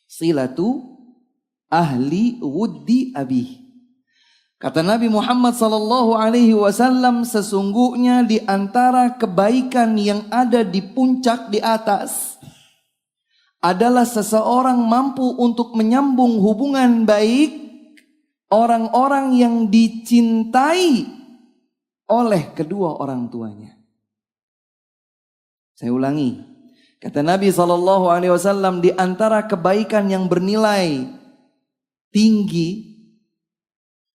Silatu ahli wuddi abih. Kata Nabi Muhammad sallallahu alaihi wasallam, sesungguhnya di antara kebaikan yang ada di puncak di atas adalah seseorang mampu untuk menyambung hubungan baik orang-orang yang dicintai oleh kedua orang tuanya. Saya ulangi. Kata Nabi sallallahu alaihi wasallam, di antara kebaikan yang bernilai tinggi,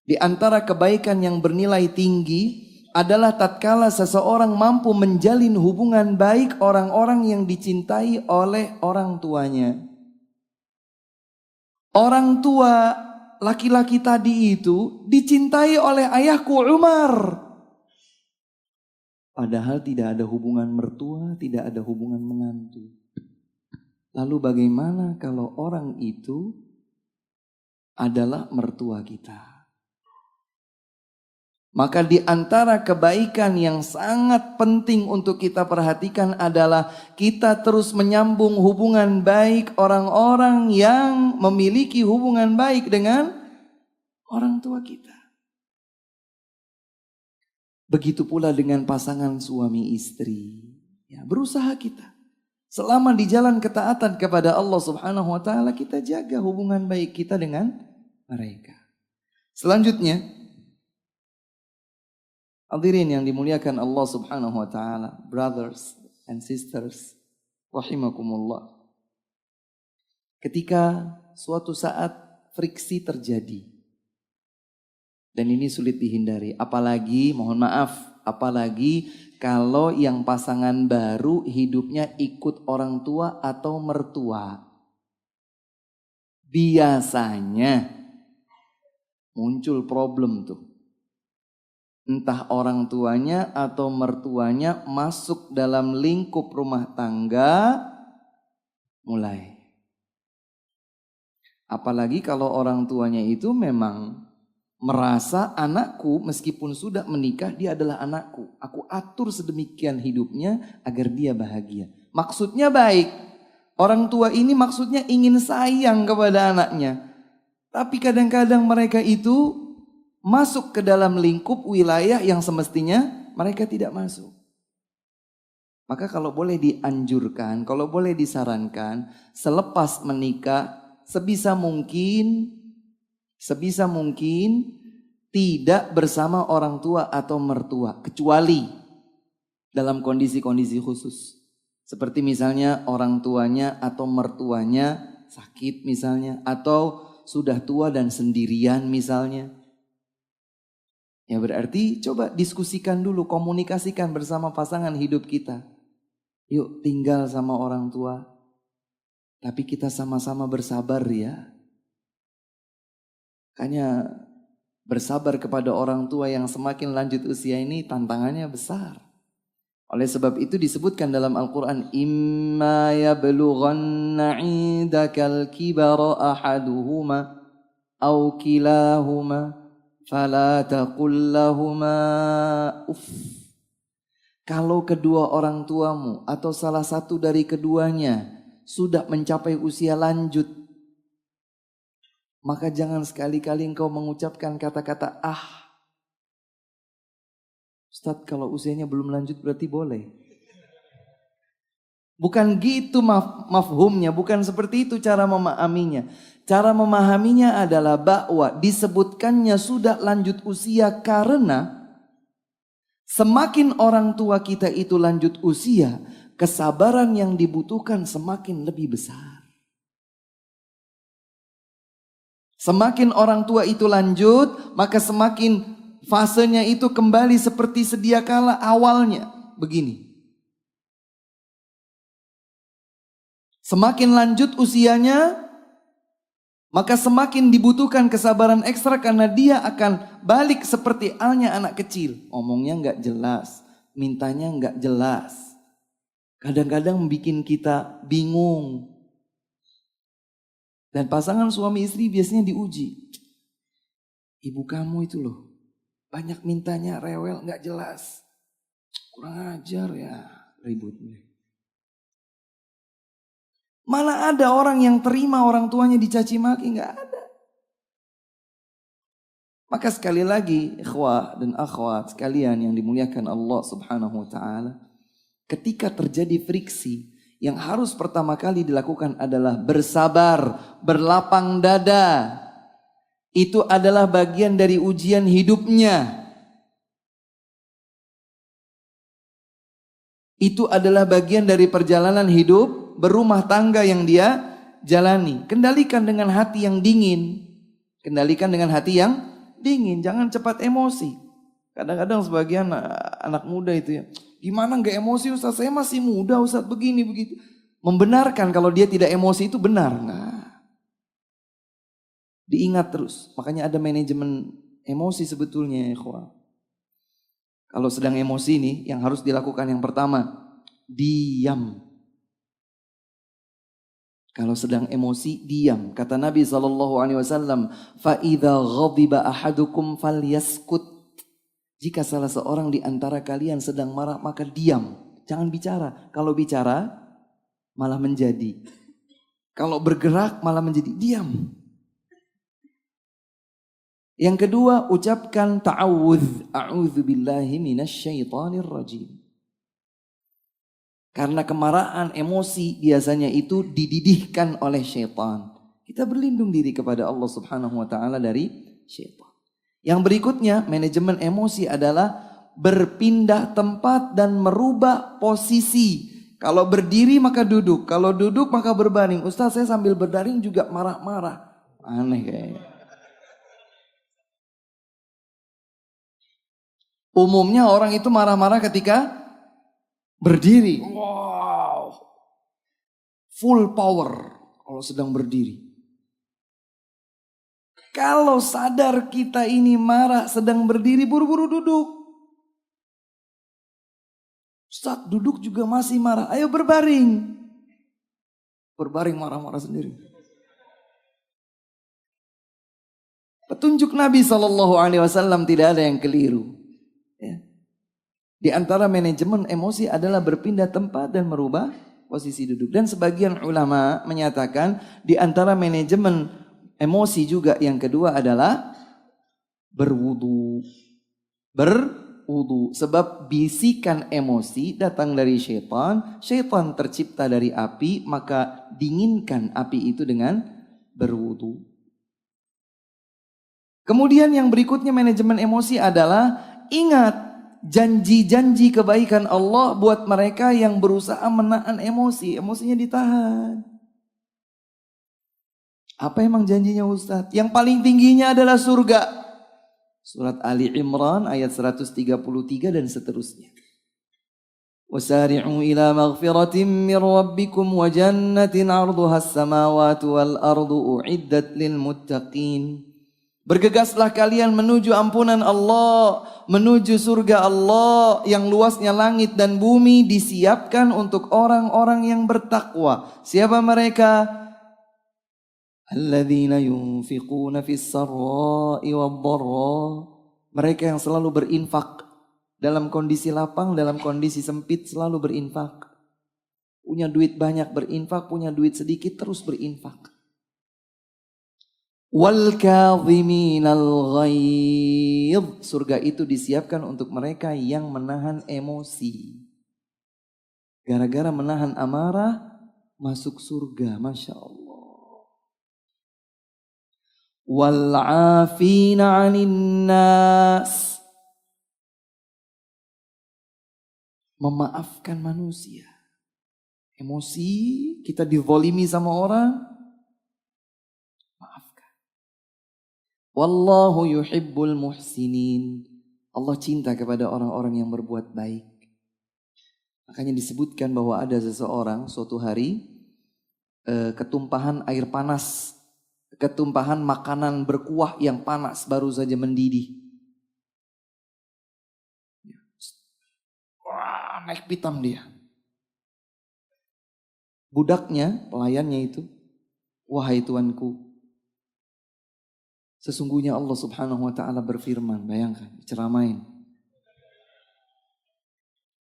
di antara kebaikan yang bernilai tinggi adalah tatkala seseorang mampu menjalin hubungan baik orang-orang yang dicintai oleh orang tuanya. Orang tua laki-laki tadi itu dicintai oleh ayahku Umar. Padahal tidak ada hubungan mertua, tidak ada hubungan menantu. Lalu bagaimana kalau orang itu adalah mertua kita? Maka di antara kebaikan yang sangat penting untuk kita perhatikan adalah kita terus menyambung hubungan baik orang-orang yang memiliki hubungan baik dengan orang tua kita. Begitu pula dengan pasangan suami istri. Ya, berusaha kita. Selama di jalan ketaatan kepada Allah Subhanahu wa taala, kita jaga hubungan baik kita dengan mereka. Selanjutnya, hadirin yang dimuliakan Allah Subhanahu wa taala, brothers and sisters, rahimakumullah. Ketika suatu saat friksi terjadi, dan ini sulit dihindari, apalagi mohon maaf, apalagi kalau yang pasangan baru hidupnya ikut orang tua atau mertua. Biasanya muncul problem tuh. Entah orang tuanya atau mertuanya masuk dalam lingkup rumah tangga mulai. Apalagi kalau orang tuanya itu memang merasa anakku meskipun sudah menikah dia adalah anakku. Aku atur sedemikian hidupnya agar dia bahagia. Maksudnya baik. Orang tua ini maksudnya ingin sayang kepada anaknya. Tapi kadang-kadang mereka itu masuk ke dalam lingkup wilayah yang semestinya mereka tidak masuk. Maka kalau boleh dianjurkan, kalau boleh disarankan, selepas menikah sebisa mungkin tidak bersama orang tua atau mertua, kecuali dalam kondisi-kondisi khusus. Seperti misalnya orang tuanya atau mertuanya sakit misalnya, atau sudah tua dan sendirian misalnya. Ya berarti coba diskusikan dulu, komunikasikan bersama pasangan hidup kita. Yuk tinggal sama orang tua, tapi kita sama-sama bersabar ya. Makanya bersabar kepada orang tua yang semakin lanjut usia ini tantangannya besar. Oleh sebab itu disebutkan dalam Al-Quran, imma yablughanna 'indakal kibara ahaduhuma aw kilahuma fala taqul lahuma uff. Kalau kedua orang tuamu atau salah satu dari keduanya sudah mencapai usia lanjut, maka jangan sekali-kali engkau mengucapkan kata-kata ah. Ustadz, kalau usianya belum lanjut berarti boleh. Bukan gitu mafhumnya, bukan seperti itu cara memahaminya. Cara memahaminya adalah bahwa disebutkannya sudah lanjut usia karena semakin orang tua kita itu lanjut usia, kesabaran yang dibutuhkan semakin lebih besar. Semakin orang tua itu lanjut, maka semakin fasenya itu kembali seperti sedia kala awalnya. Begini. Semakin lanjut usianya, maka semakin dibutuhkan kesabaran ekstra karena dia akan balik seperti halnya anak kecil. Ngomongnya nggak jelas, mintanya nggak jelas. Kadang-kadang bikin kita bingung. Dan pasangan suami istri biasanya diuji. Ibu kamu itu loh, banyak mintanya, rewel, gak jelas. Kurang ajar ya, ributnya. Mana ada orang yang terima orang tuanya dicaci maki, gak ada. Maka sekali lagi, ikhwah dan akhwat sekalian yang dimuliakan Allah Subhanahu wa taala, ketika terjadi friksi, yang harus pertama kali dilakukan adalah bersabar, berlapang dada. Itu adalah bagian dari ujian hidupnya. Itu adalah bagian dari perjalanan hidup berumah tangga yang dia jalani. Kendalikan dengan hati yang dingin. Kendalikan dengan hati yang dingin. Jangan cepat emosi. Kadang-kadang sebagian anak muda itu ya, gimana gak emosi Ustaz? Saya masih muda Ustaz, begini begitu. Membenarkan kalau dia tidak emosi itu benar. Nah, diingat terus. Makanya ada manajemen emosi sebetulnya ya ikhwah. Kalau sedang emosi nih, yang harus dilakukan yang pertama, diam. Kalau sedang emosi, diam. Kata Nabi SAW, فَإِذَا غَضِبَ أَحَدُكُمْ فَلْيَسْكُتْ. Jika salah seorang di antara kalian sedang marah, maka diam. Jangan bicara. Kalau bicara, malah menjadi. Kalau bergerak, malah menjadi. Diam. Yang kedua, ucapkan ta'awudz. A'udzu billahi minasyaitonir rajim. Karena kemarahan, emosi biasanya itu dididihkan oleh syaitan. Kita berlindung diri kepada Allah Subhanahu wa taala dari syaitan. Yang berikutnya, manajemen emosi adalah berpindah tempat dan merubah posisi. Kalau berdiri maka duduk, kalau duduk maka berbaring. Ustaz, saya sambil berbaring juga marah-marah. Aneh kayaknya. Umumnya orang itu marah-marah ketika berdiri. Wow. Full power kalau sedang berdiri. Kalau sadar kita ini marah sedang berdiri, buru-buru duduk. Ustaz, duduk juga masih marah. Ayo berbaring. Berbaring marah-marah sendiri. Petunjuk Nabi SAW tidak ada yang keliru. Ya. Di antara manajemen emosi adalah berpindah tempat dan merubah posisi duduk. Dan sebagian ulama menyatakan di antara manajemen emosi juga yang kedua adalah berwudu. Berwudu. Sebab bisikan emosi datang dari syaitan. Syaitan tercipta dari api, maka dinginkan api itu dengan berwudu. Kemudian yang berikutnya manajemen emosi adalah ingat janji-janji kebaikan Allah buat mereka yang berusaha menahan emosi. Emosinya ditahan. Apa emang janjinya Ustaz? Yang paling tingginya adalah surga. Surat Ali Imran ayat 133 dan seterusnya. Wasari'u ila maghfiratin min rabbikum wa jannatin 'arduha as-samawati wal ardu u'iddat lil muttaqin. Bergegaslah kalian menuju ampunan Allah, menuju surga Allah yang luasnya langit dan bumi disiapkan untuk orang-orang yang bertakwa. Siapa mereka? Alladzina yunfiquna fis sarra'i wad-dharra. Mereka yang selalu berinfak dalam kondisi lapang, dalam kondisi sempit selalu berinfak. Punya duit banyak berinfak, punya duit sedikit terus berinfak. Wal kadhiminal ghaidh. Surga itu disiapkan untuk mereka yang menahan emosi. Gara-gara menahan amarah masuk surga, Masya Allah. Wal afina 'anin nas. Memaafkan manusia. Emosi, kita dizalimi sama orang, wallahu yuhibbul muhsinin. Allah cinta kepada orang-orang yang berbuat baik. Makanya disebutkan bahwa ada seseorang suatu hari ketumpahan air panas, ketumpahan makanan berkuah yang panas baru saja mendidih. Wah, naik pitam dia. Budaknya, pelayannya itu, wahai tuanku, sesungguhnya Allah Subhanahu wa taala berfirman, bayangkan, ceramain.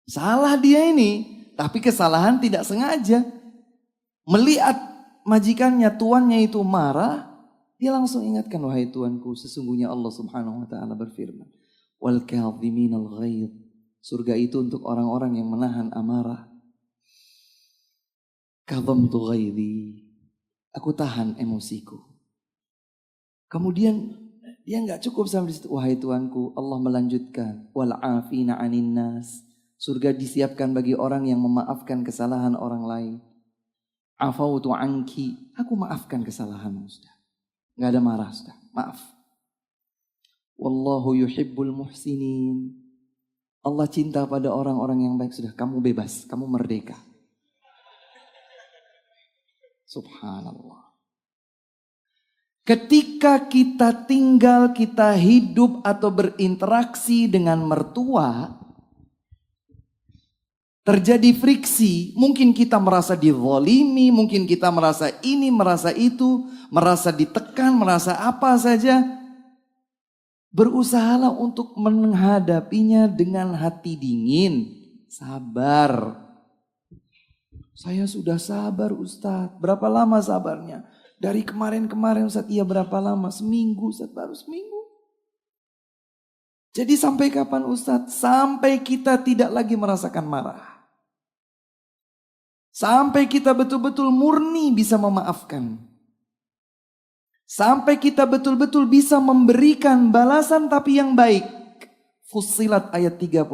Salah dia ini, tapi kesalahan tidak sengaja. Melihat majikannya, tuannya itu marah, dia langsung ingatkan, wahai tuanku, sesungguhnya Allah Subhanahu wa taala berfirman, wal kadhiminal ghaidh. Surga itu untuk orang-orang yang menahan amarah. Kadhamtu ghaidhi. Aku tahan emosiku. Kemudian dia nggak cukup sampai di situ. Wahai tuanku, Allah melanjutkan. Wal afina 'anin nas. Surga disiapkan bagi orang yang memaafkan kesalahan orang lain. Afautu anki. Aku maafkan kesalahanmu, sudah. Nggak ada marah, sudah. Maaf. Wallahu yuhibbul muhsinin. Allah cinta pada orang-orang yang baik. Sudah, kamu bebas, kamu merdeka. Subhanallah. Ketika kita tinggal, kita hidup atau berinteraksi dengan mertua, terjadi friksi, mungkin kita merasa dizalimi, mungkin kita merasa ini, merasa itu, merasa ditekan, merasa apa saja. Berusahalah untuk menghadapinya dengan hati dingin, sabar. Saya sudah sabar Ustadz. Berapa lama sabarnya? Dari kemarin-kemarin Ustadz, iya berapa lama? Seminggu Ustadz, baru seminggu. Jadi sampai kapan Ustadz? Sampai kita tidak lagi merasakan marah. Sampai kita betul-betul murni bisa memaafkan. Sampai kita betul-betul bisa memberikan balasan tapi yang baik. Fussilat ayat 34.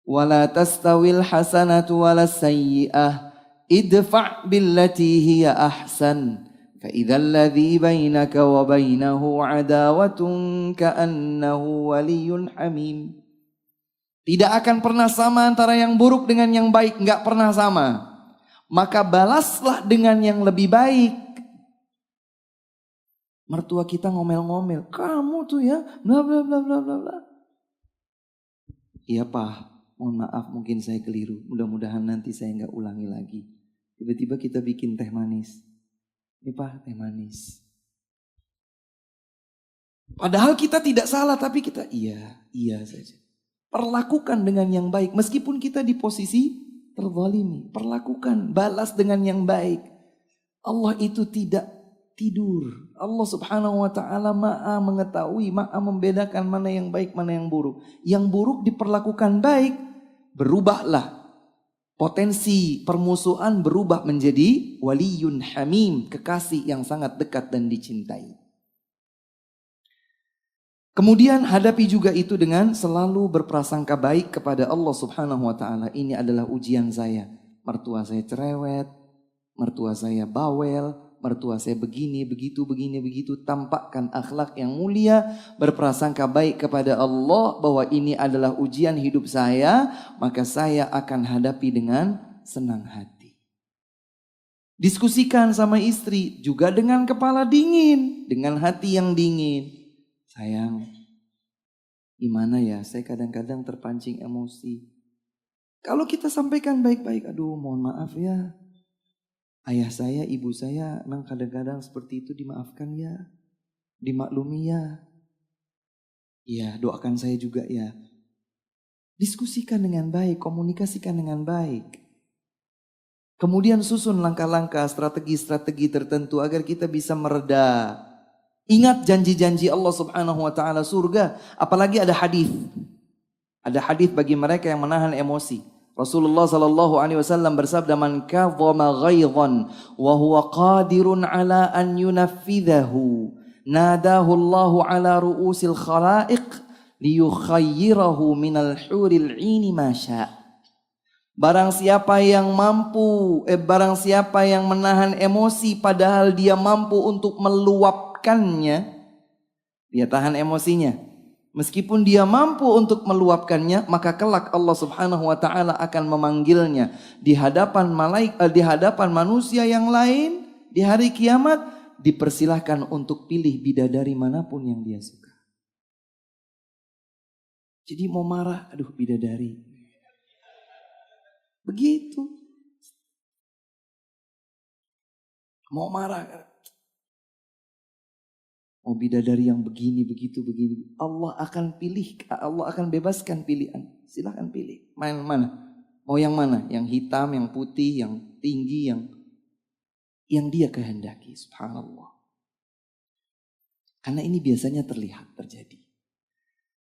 Wala tastawil hasanatu wala sayyi'ah idfa' billati hiya ahsan. Fa idzal ladzi bainaka wa bainahu adawatun ka'annahu waliyyun hamim. Tidak akan pernah sama antara yang buruk dengan yang baik, enggak pernah sama. Maka balaslah dengan yang lebih baik. Mertua kita ngomel-ngomel, kamu tuh ya, bla bla bla bla bla bla. Iya Pak, mohon maaf mungkin saya keliru. Mudah-mudahan nanti saya enggak ulangi lagi. Tiba-tiba kita bikin teh manis. Ini Pak, teh manis. Padahal kita tidak salah, tapi kita iya saja. Perlakukan dengan yang baik. Meskipun kita di posisi terzalimi. Perlakukan, balas dengan yang baik. Allah itu tidak tidur. Allah subhanahu wa ta'ala maha mengetahui, maha membedakan mana yang baik, mana yang buruk. Yang buruk diperlakukan baik, berubahlah. Potensi permusuhan berubah menjadi waliyun hamim. Kekasih yang sangat dekat dan dicintai. Kemudian hadapi juga itu dengan selalu berprasangka baik kepada Allah subhanahu wa ta'ala. Ini adalah ujian saya. Mertua saya cerewet, mertua saya bawel, mertua saya begini, begitu. Tampakkan akhlak yang mulia, berprasangka baik kepada Allah bahwa ini adalah ujian hidup saya. Maka saya akan hadapi dengan senang hati. Diskusikan sama istri juga dengan kepala dingin, dengan hati yang dingin. Sayang, gimana ya? Saya kadang-kadang terpancing emosi. Kalau kita sampaikan baik-baik, aduh mohon maaf ya. Ayah saya, ibu saya memang kadang-kadang seperti itu, dimaafkan ya. Dimaklumi ya. Ya, doakan saya juga ya. Diskusikan dengan baik, komunikasikan dengan baik. Kemudian susun langkah-langkah, strategi-strategi tertentu agar kita bisa mereda. Ingat janji-janji Allah subhanahu wa ta'ala surga. Apalagi ada hadis. Ada hadis bagi mereka yang menahan emosi. Rasulullah sallallahu alaihi wasallam bersabda, man kadhama ghaidhan wa huwa qadirun ala an yunaffidhahu nadahu Allahu ala ru'usil khalaiq liyukhayyirahu minal huril 'ini ma syaa. Barang siapa yang menahan emosi padahal dia mampu untuk meluapkannya, dia tahan emosinya. Meskipun dia mampu untuk meluapkannya, maka kelak Allah subhanahu wa ta'ala akan memanggilnya di hadapan manusia yang lain di hari kiamat, dipersilahkan untuk pilih bidadari manapun yang dia suka. Jadi mau marah, aduh bidadari. Begitu. Mau marah, mau bidadari yang begini, begitu, begini. Allah akan pilih, Allah akan bebaskan pilihan. Silahkan pilih. Mana? Mau yang mana? Yang hitam, yang putih, yang tinggi, yang dia kehendaki. Subhanallah. Karena ini biasanya terjadi.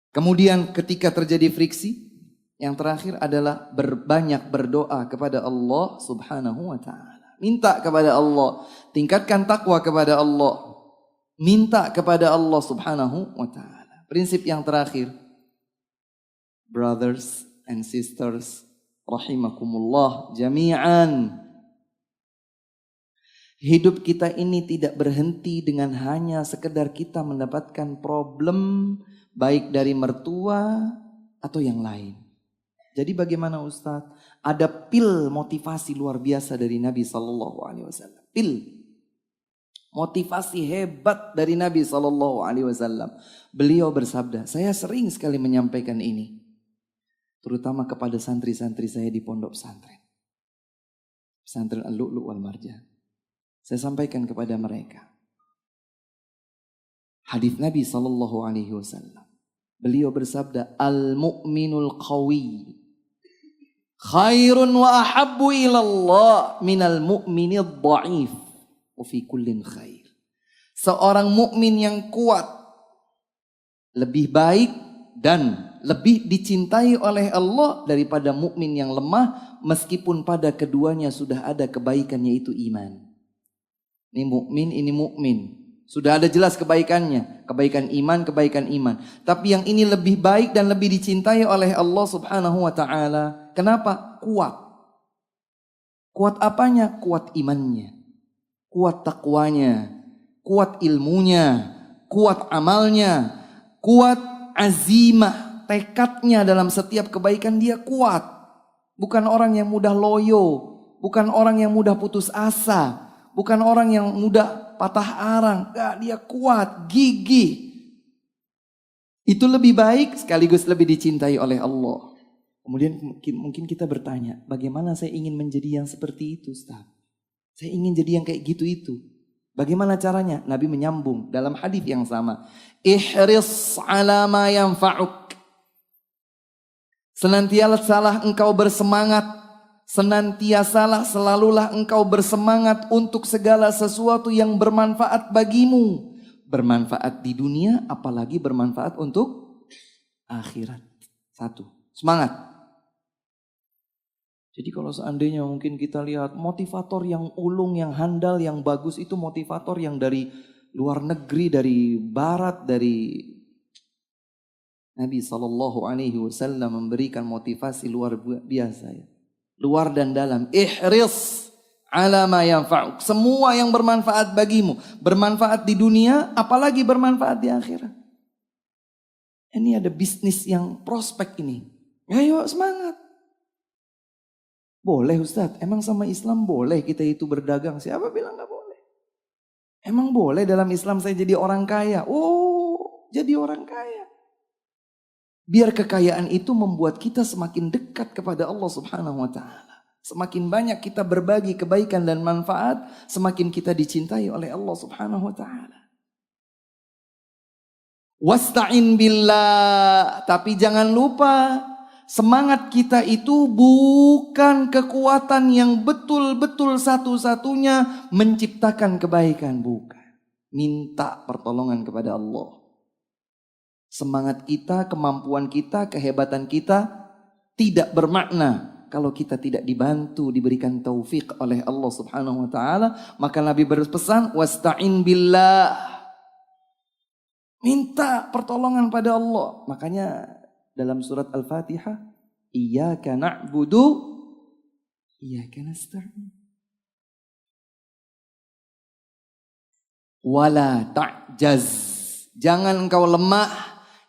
Kemudian ketika terjadi friksi, yang terakhir adalah berbanyak berdoa kepada Allah subhanahu wa ta'ala. Minta kepada Allah. Tingkatkan takwa kepada Allah. Minta kepada Allah subhanahu wa ta'ala. Prinsip yang terakhir. Brothers and sisters, rahimakumullah jami'an. Hidup kita ini tidak berhenti dengan hanya sekedar kita mendapatkan problem baik dari mertua atau yang lain. Jadi bagaimana Ustadz? Ada pil motivasi luar biasa dari Nabi SAW. Pil motivasi hebat dari Nabi SAW. Beliau bersabda, saya sering sekali menyampaikan ini. terutama kepada santri-santri saya di pondok pesantren. Pesantren Al-Lu'lu' wal Marjan. Saya sampaikan kepada mereka. Hadis Nabi SAW. Beliau bersabda, Al-mu'minul qawi khairun wa ahabbu ilallah minal mu'minid dha'if. Wa fi kullin khair. Seorang mukmin yang kuat lebih baik dan lebih dicintai oleh Allah daripada mukmin yang lemah, meskipun pada keduanya sudah ada kebaikan, yaitu iman. Ini mukmin. Sudah ada jelas kebaikannya, kebaikan iman. Tapi yang ini lebih baik dan lebih dicintai oleh Allah Subhanahu wa taala. Kenapa? Kuat. Kuat apanya? Kuat imannya. Kuat takwanya, kuat ilmunya, kuat amalnya, kuat azimah, tekadnya dalam setiap kebaikan dia kuat. Bukan orang yang mudah loyo, bukan orang yang mudah putus asa, bukan orang yang mudah patah arang. Enggak, dia kuat, gigih. Itu lebih baik sekaligus lebih dicintai oleh Allah. Kemudian mungkin kita bertanya, bagaimana saya ingin menjadi yang seperti itu, Ustaz? Saya ingin jadi yang kayak gitu itu. Bagaimana caranya? Nabi menyambung dalam hadis yang sama. Ihris ala ma yanfa'uk. Senantiasalah engkau bersemangat. Senantiasalah selalulah engkau bersemangat untuk segala sesuatu yang bermanfaat bagimu. Bermanfaat di dunia, apalagi bermanfaat untuk akhirat. 1. Semangat. Jadi kalau seandainya mungkin kita lihat motivator yang ulung, yang handal, yang bagus itu motivator yang dari luar negeri, dari barat, dari Nabi SAW memberikan motivasi luar biasa ya. Luar dan dalam. Ihris ala ma yanfa'uk. Semua yang bermanfaat bagimu. Bermanfaat di dunia, apalagi bermanfaat di akhirat. Ini ada bisnis yang prospek ini. Ayo semangat. Boleh Ustaz, emang sama Islam boleh kita itu berdagang? Siapa bilang gak boleh? Emang boleh dalam Islam saya jadi orang kaya? Oh, jadi orang kaya. Biar kekayaan itu membuat kita semakin dekat kepada Allah Subhanahu wa taala. Semakin banyak kita berbagi kebaikan dan manfaat, semakin kita dicintai oleh Allah Subhanahu wa taala. Wasta'in billah, tapi jangan lupa semangat kita itu bukan kekuatan yang betul-betul satu-satunya menciptakan kebaikan. Bukan. Minta pertolongan kepada Allah. Semangat kita, kemampuan kita, kehebatan kita tidak bermakna kalau kita tidak dibantu, diberikan taufik oleh Allah Subhanahu wa taala. Maka Nabi berpesan, wasta'in billah. Minta pertolongan pada Allah. Makanya dalam surat Al-Fatihah, Iyyaka na'budu, Iyyaka nasta'in. Wala ta'jaz. Jangan engkau lemah,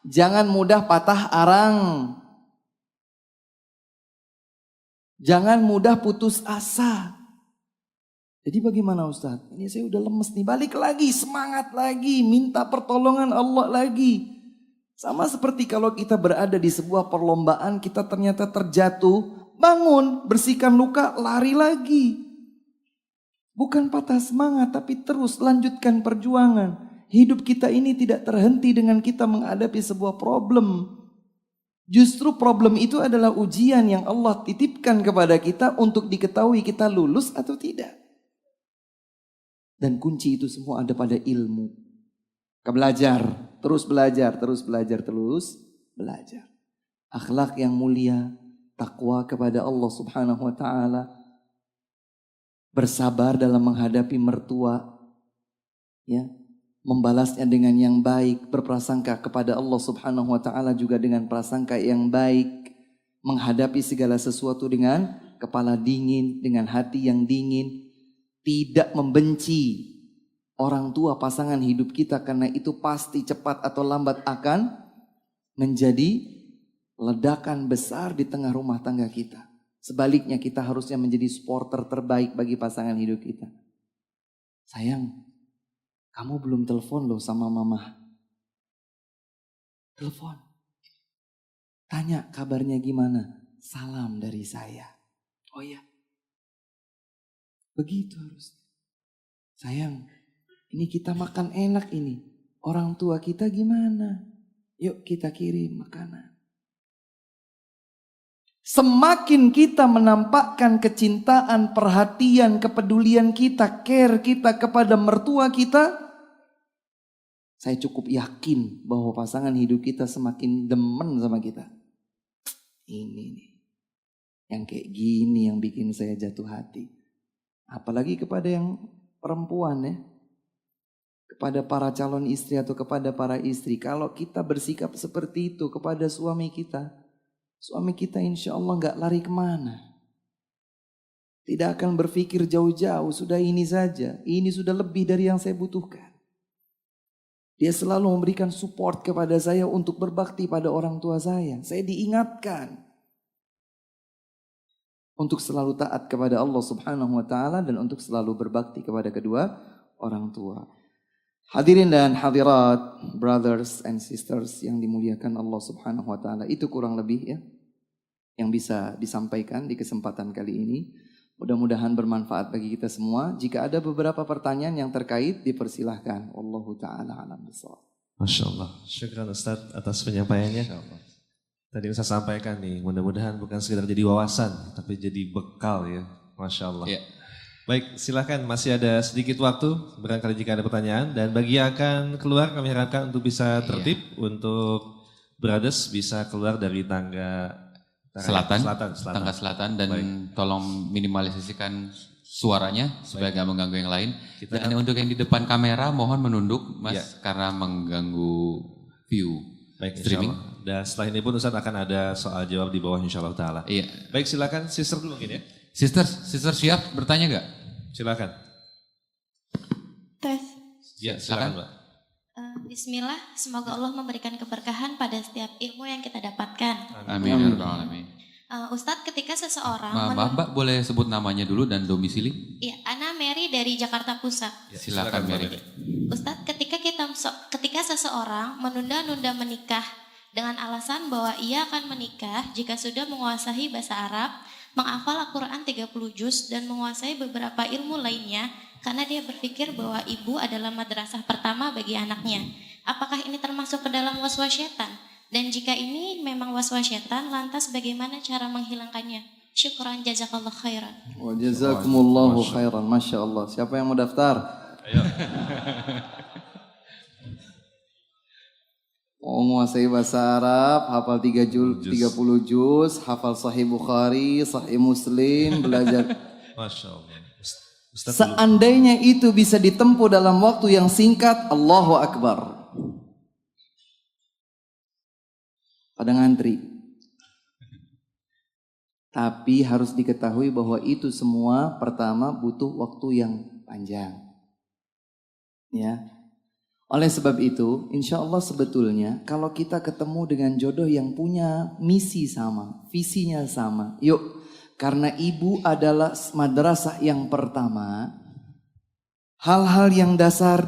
jangan mudah patah arang. Jangan mudah putus asa. Jadi bagaimana Ustaz? Ini saya udah lemes nih, balik lagi, semangat lagi, minta pertolongan Allah lagi. Sama seperti kalau kita berada di sebuah perlombaan, kita ternyata terjatuh, bangun, bersihkan luka, lari lagi. Bukan patah semangat, tapi terus lanjutkan perjuangan. Hidup kita ini tidak terhenti dengan kita menghadapi sebuah problem. Justru problem itu adalah ujian yang Allah titipkan kepada kita untuk diketahui kita lulus atau tidak. Dan kunci itu semua ada pada ilmu. Belajar, terus belajar. Akhlak yang mulia, takwa kepada Allah Subhanahu wa taala, bersabar dalam menghadapi mertua, ya, membalasnya dengan yang baik, berprasangka kepada Allah Subhanahu wa taala juga dengan prasangka yang baik, menghadapi segala sesuatu dengan kepala dingin, dengan hati yang dingin, tidak membenci orang tua pasangan hidup kita, karena itu pasti cepat atau lambat akan menjadi ledakan besar di tengah rumah tangga kita. Sebaliknya kita harusnya menjadi supporter terbaik bagi pasangan hidup kita. Sayang, kamu belum telepon loh sama mama. Telepon. Tanya kabarnya gimana? Salam dari saya. Oh ya, begitu harus. Sayang, ini kita makan enak ini. Orang tua kita gimana? Yuk kita kirim makanan. Semakin kita menampakkan kecintaan, perhatian, kepedulian kita, care kita kepada mertua kita, saya cukup yakin bahwa pasangan hidup kita semakin demen sama kita. Ini nih, yang kayak gini yang bikin saya jatuh hati. Apalagi kepada yang perempuan ya. Kepada para calon istri atau kepada para istri. Kalau kita bersikap seperti itu kepada suami kita insya Allah gak lari kemana. Tidak akan berpikir jauh-jauh, sudah ini saja. Ini sudah lebih dari yang saya butuhkan. Dia selalu memberikan support kepada saya untuk berbakti pada orang tua saya. Saya diingatkan untuk selalu taat kepada Allah Subhanahu wa taala dan untuk selalu berbakti kepada kedua orang tua. Hadirin dan hadirat, brothers and sisters yang dimuliakan Allah Subhanahu wa taala, itu kurang lebih ya yang bisa disampaikan di kesempatan kali ini. Mudah-mudahan bermanfaat bagi kita semua. Jika ada beberapa pertanyaan yang terkait, dipersilahkan. Wallahu ta'ala alam bissawab. Masya Allah. Syukran Ustaz atas penyampaiannya. Tadi Ustaz sampaikan nih, mudah-mudahan bukan sekedar jadi wawasan, tapi jadi bekal ya. Masya Allah. Ya. Baik, silahkan, masih ada sedikit waktu, barangkali jika ada pertanyaan. Dan bagi yang akan keluar, kami harapkan untuk bisa tertib, untuk brothers bisa keluar dari tangga selatan, tangga selatan, dan tolong minimalisasikan suaranya supaya nggak mengganggu yang lain. Dan untuk yang di depan kamera mohon menunduk Mas karena mengganggu view streaming. Dan setelah ini pun Ustaz akan ada soal jawab di bawah insyaallah taala. Iya. Baik, silakan sister dulu mungkin ya. Sister siap bertanya nggak? Silakan. Tes. Ya, silakan Mbak. Bismillah, semoga Allah memberikan keberkahan pada setiap ilmu yang kita dapatkan. Amin. Amin. Ustadz, ketika seseorang... Mbak boleh sebut namanya dulu dan domisili? Iya, Ana Mary dari Jakarta Pusat. Ya, silakan Mary. Ustadz, ketika seseorang menunda-nunda menikah dengan alasan bahwa ia akan menikah jika sudah menguasai bahasa Arab, menghafal Al-Quran 30 juz dan menguasai beberapa ilmu lainnya, karena dia berpikir bahwa ibu adalah madrasah pertama bagi anaknya. Apakah ini termasuk ke dalam waswas syaitan? Dan jika ini memang waswas syaitan, lantas bagaimana cara menghilangkannya? Syukran, jazakallah khairan. Wa jazakumullahu khairan. Masya Allah. Siapa yang mau daftar? Ayo. Mau menguasai bahasa Arab, hafal 30 juz, hafal Sahih Bukhari, Sahih Muslim, belajar. Masya Allah. Seandainya itu bisa ditempuh dalam waktu yang singkat, Allahu Akbar. Pada ngantri. Tapi harus diketahui bahwa itu semua pertama butuh waktu yang panjang. Ya. Oleh sebab itu, insya Allah sebetulnya kalau kita ketemu dengan jodoh yang punya misi sama, visinya sama, yuk. Karena ibu adalah madrasah yang pertama, hal-hal yang dasar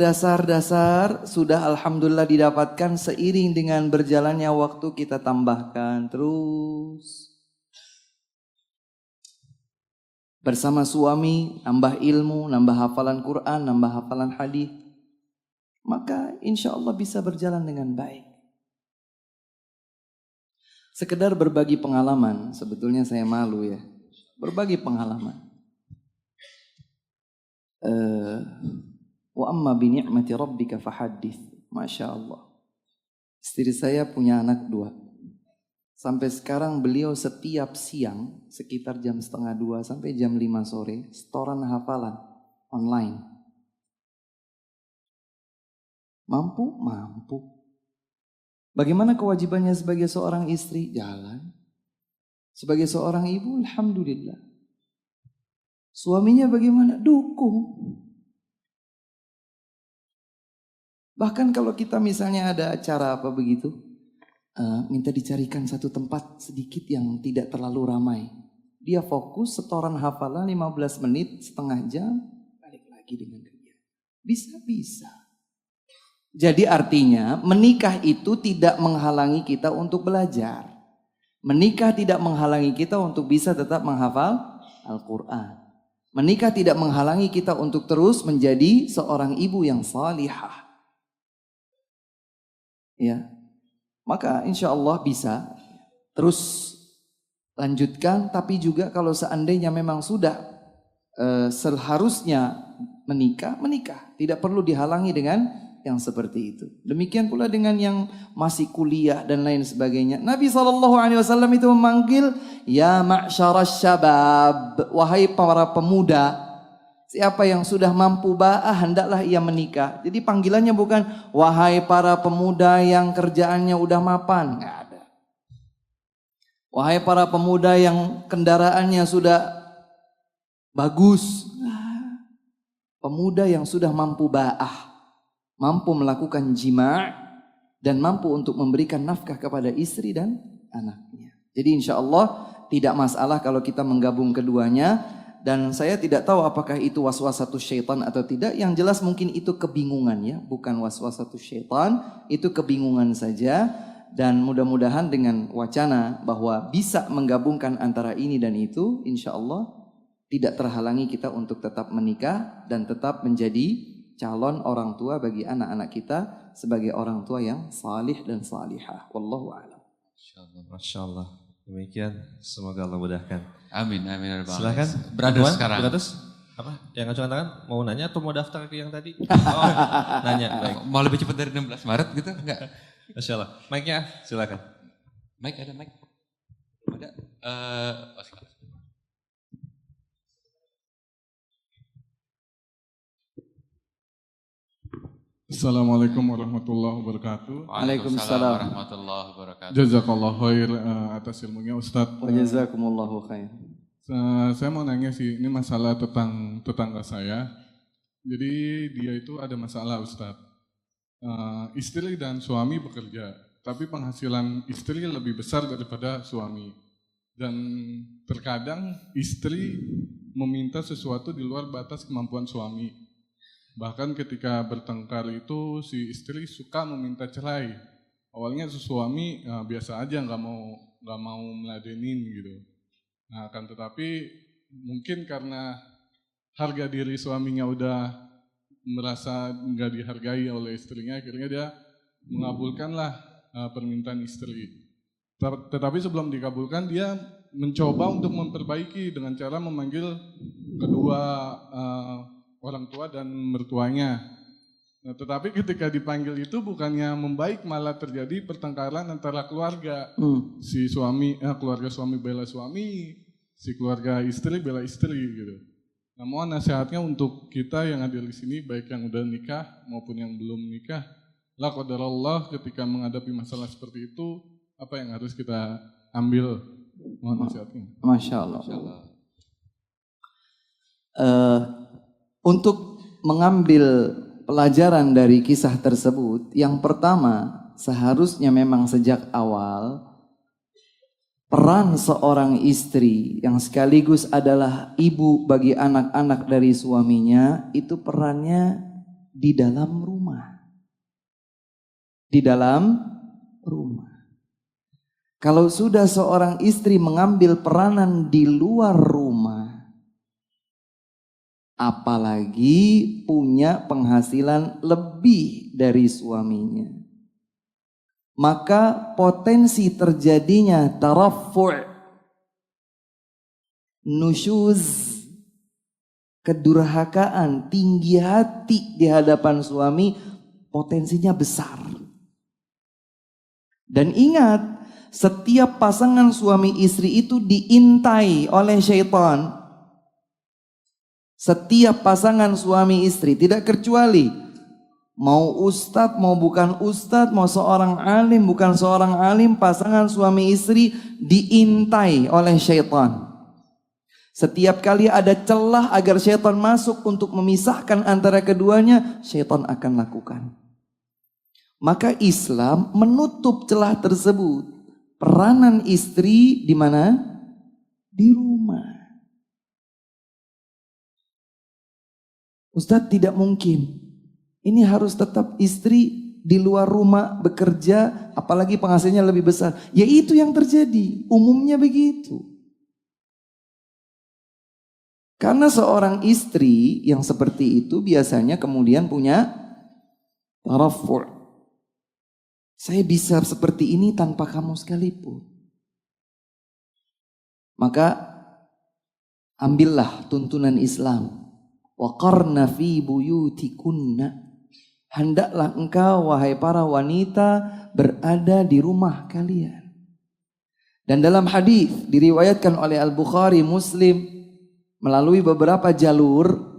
sudah alhamdulillah didapatkan, seiring dengan berjalannya waktu kita tambahkan terus. Bersama suami, nambah ilmu, nambah hafalan Quran, nambah hafalan hadis. Maka insya Allah bisa berjalan dengan baik. Sekedar berbagi pengalaman, sebetulnya saya malu ya. Berbagi pengalaman. Wa amma bi ni'mati rabbika fahaddits. Masya Allah. Istri saya punya anak 2. Sampai sekarang beliau setiap siang sekitar jam 1:30 sampai jam 5 sore setoran hafalan online. Mampu? Mampu. Bagaimana kewajibannya sebagai seorang istri? Jalan. Sebagai seorang ibu, alhamdulillah. Suaminya bagaimana? Dukung. Bahkan kalau kita misalnya ada acara apa begitu, minta dicarikan satu tempat sedikit yang tidak terlalu ramai. Dia fokus setoran hafalan 15 menit, setengah jam, balik lagi dengan kerja. Bisa. Jadi artinya menikah itu tidak menghalangi kita untuk belajar. Menikah tidak menghalangi kita untuk bisa tetap menghafal Al-Quran. Menikah tidak menghalangi kita untuk terus menjadi seorang ibu yang salihah. Ya, maka insya Allah bisa terus lanjutkan. Tapi juga kalau seandainya memang sudah seharusnya menikah, tidak perlu dihalangi dengan yang seperti itu. Demikian pula dengan yang masih kuliah dan lain sebagainya. Nabi SAW itu memanggil, ya ma'syaras syabab, wahai para pemuda, siapa yang sudah mampu ba'ah hendaklah ia menikah. Jadi panggilannya bukan wahai para pemuda yang kerjaannya udah mapan, nggak ada. Wahai para pemuda yang kendaraannya sudah bagus, pemuda yang sudah mampu ba'ah, mampu melakukan jima' dan mampu untuk memberikan nafkah kepada istri dan anaknya. Jadi insya Allah tidak masalah kalau kita menggabung keduanya. Dan saya tidak tahu apakah itu waswasatus syaitan atau tidak. Yang jelas mungkin itu kebingungan ya, bukan waswasatus syaitan, itu kebingungan saja. Dan mudah-mudahan dengan wacana bahwa bisa menggabungkan antara ini dan itu, insya Allah tidak terhalangi kita untuk tetap menikah dan tetap menjadi calon orang tua bagi anak-anak kita sebagai orang tua yang salih dan salihah. Wallahu a'lam. Masya Allah. Demikian, semoga Allah mudahkan. Amin, amin. Silakan. Brothers sekarang. Brothers, apa? Yang ngacungkan tangan, mau nanya atau mau daftar ke yang tadi? Oh, nanya. Baik. Mau lebih cepat dari 16 Maret gitu? Enggak. Masya Allah. Mic-nya, silakan. Mic ada mic? Ada. Silakan. Assalamualaikum warahmatullahi wabarakatuh. Waalaikumsalam warahmatullahi wabarakatuh. Jazakallah khair atas ilmunya Ustadz. Wa jazakumullahu khair. Saya mau nanya sih, ini masalah tentang tetangga saya. Jadi dia itu ada masalah Ustadz. Istri dan suami bekerja, tapi penghasilan istri lebih besar daripada suami. Dan terkadang istri meminta sesuatu di luar batas kemampuan suami. Bahkan ketika bertengkar itu si istri suka meminta cerai. Awalnya si suami biasa aja nggak mau meladenin gitu. Nah kan tetapi mungkin karena harga diri suaminya udah merasa nggak dihargai oleh istrinya, akhirnya dia mengabulkanlah permintaan istri. Tetapi sebelum dikabulkan dia mencoba untuk memperbaiki dengan cara memanggil kedua orang tua dan mertuanya. Nah, tetapi ketika dipanggil itu bukannya membaik, malah terjadi pertengkaran antara keluarga. Si suami, keluarga suami bela suami, si keluarga istri bela istri gitu. Nah, mohon nasihatnya untuk kita yang hadir di sini, baik yang udah nikah maupun yang belum nikah. La qadarallah, ketika menghadapi masalah seperti itu, apa yang harus kita ambil? Mohon nasihatnya. Masya Allah. Untuk mengambil pelajaran dari kisah tersebut, yang pertama seharusnya memang sejak awal peran seorang istri yang sekaligus adalah ibu bagi anak-anak dari suaminya itu perannya di dalam rumah. Di dalam rumah. Kalau sudah seorang istri mengambil peranan di luar rumah, apalagi punya penghasilan lebih dari suaminya, maka potensi terjadinya tarafu', nusyuz, kedurhakaan, tinggi hati di hadapan suami, potensinya besar. Dan ingat, setiap pasangan suami istri itu diintai oleh syaitan. Setiap pasangan suami istri, tidak kecuali mau ustadz, mau bukan ustadz, mau seorang alim, bukan seorang alim, pasangan suami istri diintai oleh syaitan. Setiap kali ada celah agar syaitan masuk untuk memisahkan antara keduanya, syaitan akan lakukan. Maka Islam menutup celah tersebut. Peranan istri di mana? Di rumah. Ustadz, tidak mungkin. Ini harus tetap istri di luar rumah bekerja, apalagi penghasilannya lebih besar. Ya itu yang terjadi, umumnya begitu. Karena seorang istri yang seperti itu biasanya kemudian punya tarafu'. Saya bisa seperti ini tanpa kamu sekalipun. Maka ambillah tuntunan Islam. Waqarna fi buyutikunna. Hendaklah engkau wahai para wanita berada di rumah kalian. Dan dalam hadis diriwayatkan oleh Al-Bukhari, Muslim melalui beberapa jalur,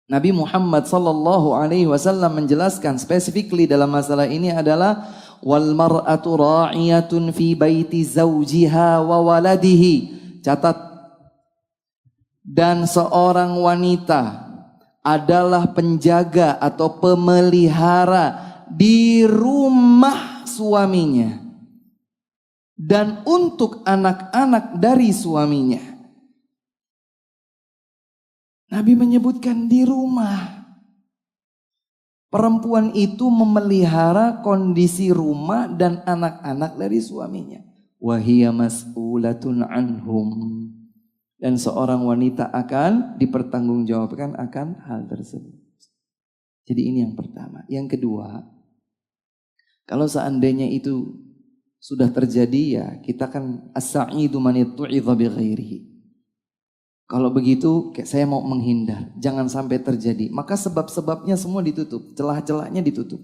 Nabi Muhammad sallallahu alaihi wasallam menjelaskan specifically dalam masalah ini adalah wal mar'atu ra'iyatun fi baiti zawjiha wa waladihi. Catat. Dan seorang wanita adalah penjaga atau pemelihara di rumah suaminya dan untuk anak-anak dari suaminya. Nabi menyebutkan di rumah. Perempuan itu memelihara kondisi rumah dan anak-anak dari suaminya. Wahiyya mas'ulatun anhum. Dan seorang wanita akan dipertanggungjawabkan akan hal tersebut. Jadi ini yang pertama. Yang kedua, kalau seandainya itu sudah terjadi ya kita kan as-sa'idu man yattu'idha bi ghairihi. Kalau begitu saya mau menghindar, jangan sampai terjadi. Maka sebab-sebabnya semua ditutup, celah-celahnya ditutup.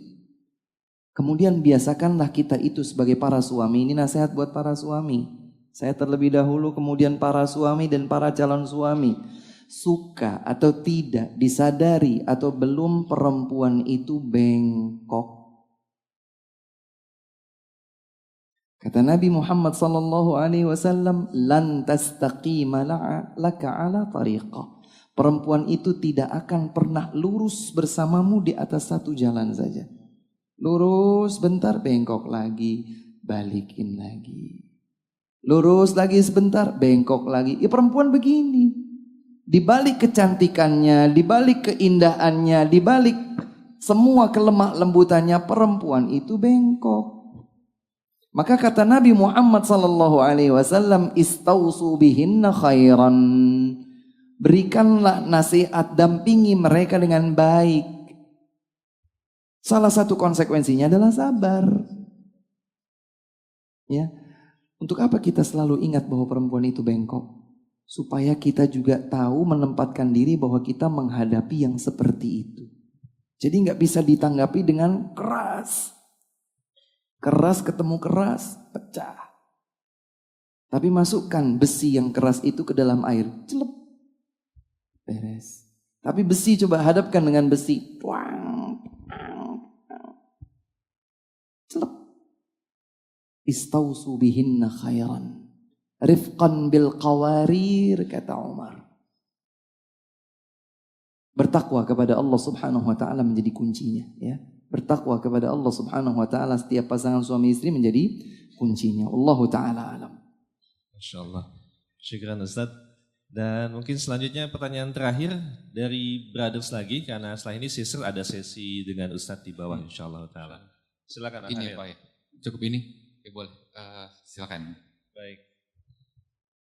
Kemudian biasakanlah kita itu sebagai para suami, ini nasihat buat para suami. Saya terlebih dahulu, kemudian para suami dan para calon suami. Suka atau tidak disadari atau belum perempuan itu bengkok. Kata Nabi Muhammad sallallahu alaihi wasallam, "Lan tastaqima laka ala tariqah." Perempuan itu tidak akan pernah lurus bersamamu di atas satu jalan saja. Lurus bentar bengkok lagi, balikin lagi. Lurus lagi sebentar, bengkok lagi. Ya perempuan begini. Di balik kecantikannya, di balik keindahannya, di balik semua kelemah lembutannya, perempuan itu bengkok. Maka kata Nabi Muhammad sallallahu alaihi wasallam, "Istausu bihinna khairan." Berikanlah nasihat, dampingi mereka dengan baik. Salah satu konsekuensinya adalah sabar. Ya. Untuk apa kita selalu ingat bahwa perempuan itu bengkok? Supaya kita juga tahu menempatkan diri bahwa kita menghadapi yang seperti itu. Jadi nggak bisa ditanggapi dengan keras. Keras ketemu keras, pecah. Tapi masukkan besi yang keras itu ke dalam air, celup, beres. Tapi besi coba hadapkan dengan besi, celup. Istausu bihinna khairan. Rifqan bil qawarir, kata Umar. Bertakwa kepada Allah subhanahu wa ta'ala menjadi kuncinya. Ya. Bertakwa kepada Allah subhanahu wa ta'ala setiap pasangan suami istri menjadi kuncinya. Allahu ta'ala alam. Masya Allah. Syukran Ustaz. Dan mungkin selanjutnya pertanyaan terakhir dari Brothers lagi. Karena setelah ini sister ada sesi dengan Ustaz di bawah insya Allah ta'ala. Silakan. Ini ya Pak ya. Cukup ini. Ya boleh, silakan. Baik.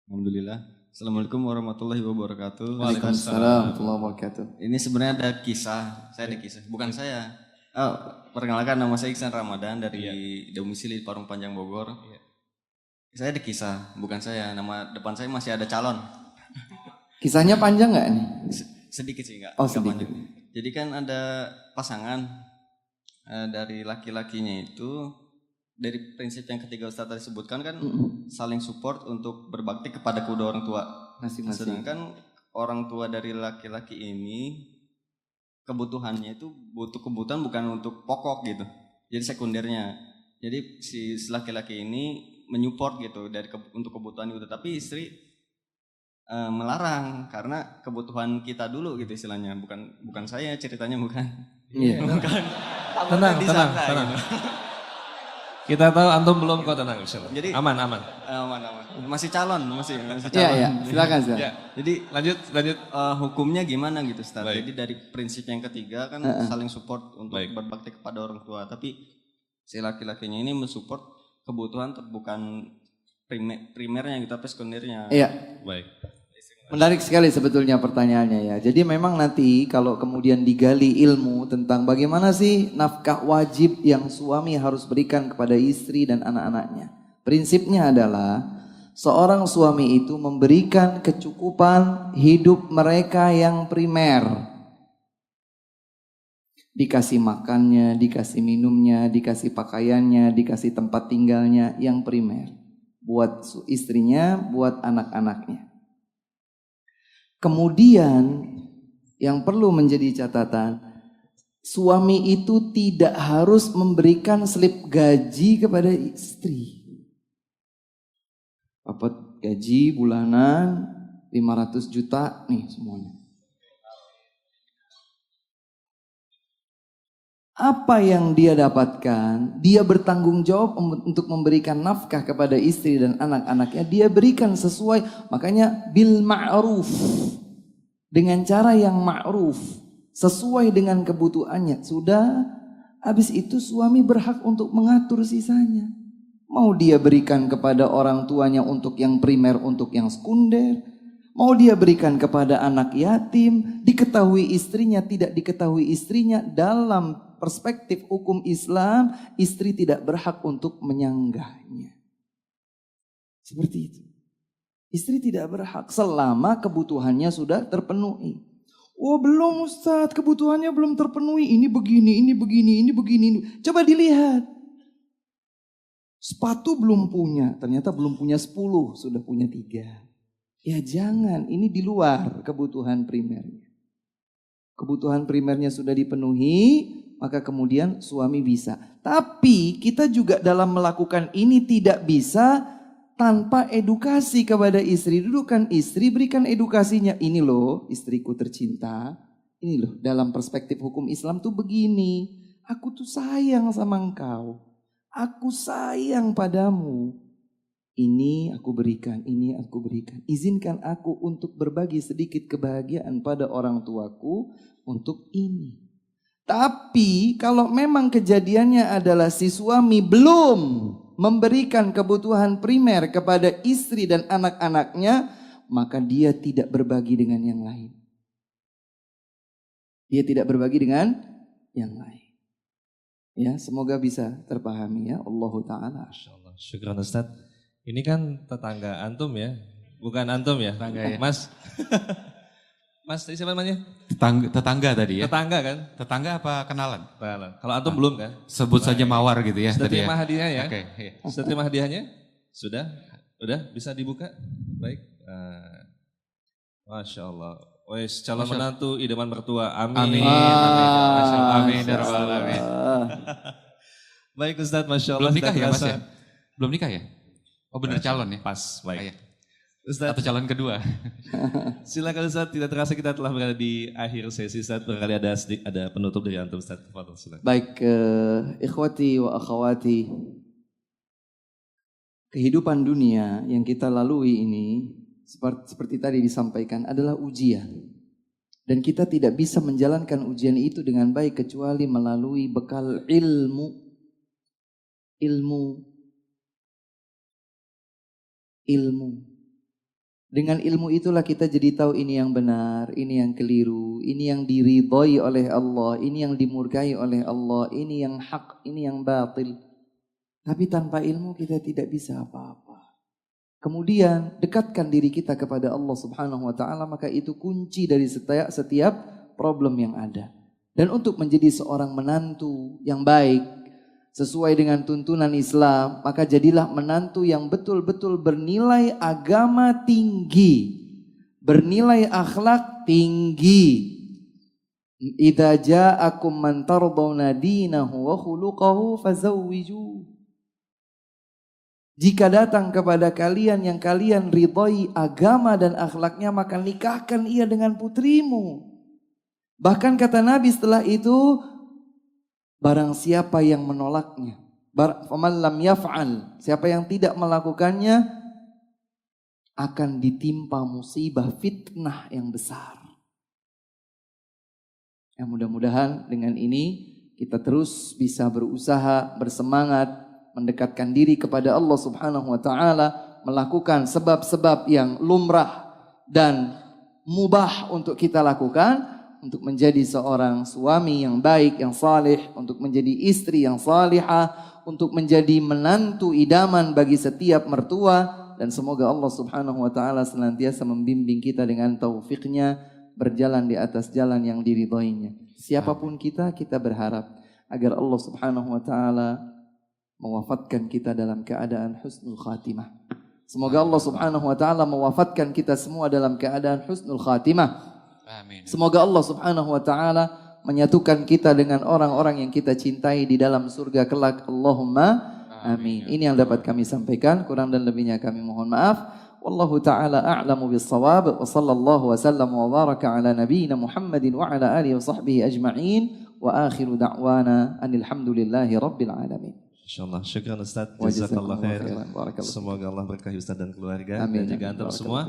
Alhamdulillah. Assalamualaikum warahmatullahi wabarakatuh. Waalaikumsalam warahmatullahi wabarakatuh. Ini sebenarnya ada kisah, saya ada kisah, bukan saya. Perkenalkan, nama saya Iksan Ramadan dari domisili Parung Panjang Bogor. Iya. Saya ada kisah, bukan saya. Nama depan saya masih ada calon. Kisahnya panjang nggak nih? Sedikit sih enggak. Oh sedikit. Jadi kan ada pasangan dari laki-lakinya itu. Dari prinsip yang ketiga Ustaz tadi sebutkan kan saling support untuk berbakti kepada kedua orang tua. Masing-masing. Sedangkan orang tua dari laki-laki ini kebutuhannya itu butuh kebutuhan bukan untuk pokok gitu. Jadi sekundernya. Jadi si laki-laki ini menyupport gitu untuk kebutuhan itu, tapi istri melarang karena kebutuhan kita dulu gitu istilahnya. Bukan saya ceritanya bukan. Iya. Bukan. Tenang. Gitu. Kita tahu antum belum, kok tenang insyaallah. Jadi aman. aman. Masih calon. Iya, silakan. Ya, jadi Lanjut. hukumnya gimana gitu Ustaz? Baik. Jadi dari prinsip yang ketiga kan saling support untuk Baik. berbakti kepada orang tua, tapi si laki-lakinya ini mensupport kebutuhan bukan primernya gitu, tapi sekundernya. Iya. Baik. Menarik sekali sebetulnya pertanyaannya ya. Jadi memang nanti kalau kemudian digali ilmu tentang bagaimana sih nafkah wajib yang suami harus berikan kepada istri dan anak-anaknya. Prinsipnya adalah seorang suami itu memberikan kecukupan hidup mereka yang primer. Dikasih makannya, dikasih minumnya, dikasih pakaiannya, dikasih tempat tinggalnya yang primer. Buat istrinya, buat anak-anaknya. Kemudian yang perlu menjadi catatan, suami itu tidak harus memberikan slip gaji kepada istri. Dapat gaji bulanan 500 juta nih semuanya. Apa yang dia dapatkan, dia bertanggung jawab untuk memberikan nafkah kepada istri dan anak-anaknya. Dia berikan sesuai, makanya bil ma'ruf. Dengan cara yang ma'ruf. Sesuai dengan kebutuhannya. Sudah, habis itu suami berhak untuk mengatur sisanya. Mau dia berikan kepada orang tuanya untuk yang primer, untuk yang sekunder. Mau dia berikan kepada anak yatim, diketahui istrinya, tidak diketahui istrinya. Dalam perspektif hukum Islam, istri tidak berhak untuk menyanggahnya. Seperti itu. Istri tidak berhak selama kebutuhannya sudah terpenuhi. Oh belum Ustaz, kebutuhannya belum terpenuhi. Ini begini, ini begini, ini begini. Coba dilihat. Sepatu belum punya, ternyata belum punya 10, sudah punya 3. Ya jangan, ini di luar kebutuhan primernya. Kebutuhan primernya sudah dipenuhi, maka kemudian suami bisa. Tapi kita juga dalam melakukan ini tidak bisa tanpa edukasi kepada istri. Dudukan istri, berikan edukasinya. Ini loh istriku tercinta. Ini loh dalam perspektif hukum Islam tuh begini. Aku tuh sayang sama engkau. Aku sayang padamu. Ini aku berikan, ini aku berikan. Izinkan aku untuk berbagi sedikit kebahagiaan pada orang tuaku untuk ini. Tapi kalau memang kejadiannya adalah si suami belum memberikan kebutuhan primer kepada istri dan anak-anaknya, maka dia tidak berbagi dengan yang lain. Dia tidak berbagi dengan yang lain. Ya, semoga bisa terpahami ya. Allahu ta'ala. Masyaallah. Syukran Ustaz. Ini kan tetangga antum ya, bukan antum ya, Tetangga ya. Mas. Mas, siapa namanya? Tetangga tadi ya. Tetangga kan? Tetangga apa kenalan? Kalau antum belum kan? Sebut saja Mawar gitu ya. Sudah tadi terima ya. hadiahnya ya? Oke, iya. Sudah terima hadiahnya? Sudah? Udah bisa dibuka? Baik. Masya Allah. Wes calon menantu idaman mertua. Amin. Amin. Masya Allah. Amin. Ya Rabbal Alamin. Baik Ustaz, Masya Allah. Belum nikah sudah ya Mas terasa. ya? Belum nikah ya? Oh bener calon ya? Pas, Ah, baik. iya. Ustaz, Atau calon kedua? silakan Ustaz, tidak terasa kita telah berada di akhir sesi Ustaz. Barangkali ada penutup dari antum Ustaz. Tafadhol, silakan. Baik, ikhwati wa akhwati. Kehidupan dunia yang kita lalui ini, seperti tadi disampaikan, adalah ujian. Dan kita tidak bisa menjalankan ujian itu dengan baik kecuali melalui bekal ilmu. Dengan ilmu itulah kita jadi tahu ini yang benar, ini yang keliru, ini yang diridhai oleh Allah, ini yang dimurkai oleh Allah, ini yang hak, ini yang batil. Tapi tanpa ilmu kita tidak bisa apa-apa. Kemudian dekatkan diri kita kepada Allah Subhanahu wa taala, maka itu kunci dari setiap problem yang ada. Dan untuk menjadi seorang menantu yang baik sesuai dengan tuntunan Islam, maka jadilah menantu yang betul-betul bernilai agama tinggi, bernilai akhlak tinggi. Idza ja'akum man tardawna dinahu wa khuluquhu fazawwiju. Jika datang kepada kalian yang kalian ridhai agama dan akhlaknya, maka nikahkan ia dengan putrimu. Bahkan kata Nabi setelah itu, barang siapa yang menolaknya, Faman lam yaf'al, siapa yang tidak melakukannya akan ditimpa musibah fitnah yang besar. Ya, mudah-mudahan dengan ini kita terus bisa berusaha, bersemangat, mendekatkan diri kepada Allah Subhanahu wa taala, melakukan sebab-sebab yang lumrah dan mubah untuk kita lakukan untuk menjadi seorang suami yang baik, yang saleh, untuk menjadi istri yang salihah, untuk menjadi menantu idaman bagi setiap mertua, dan semoga Allah Subhanahu wa taala senantiasa membimbing kita dengan taufiknya berjalan di atas jalan yang diridhoinya. Siapapun kita berharap agar Allah Subhanahu wa taala mewafatkan kita dalam keadaan husnul khatimah. Semoga Allah Subhanahu wa taala mewafatkan kita semua dalam keadaan husnul khatimah. Amin. Semoga Allah Subhanahu wa taala menyatukan kita dengan orang-orang yang kita cintai di dalam surga kelak. Allahumma amin. Ini yang dapat kami sampaikan, kurang dan lebihnya kami mohon maaf. Wallahu taala a'lamu bis-shawab wa sallallahu wasallam wa baraka ala nabiyyina Muhammadin wa ala alihi wa sahbihi ajma'in wa akhiru da'wana anil hamdulillahi rabbil alamin. Insyaallah. Syukran Ustaz. Jazakallah khair. Semoga Allah berkahi Ustaz dan keluarga dan juga antum semua.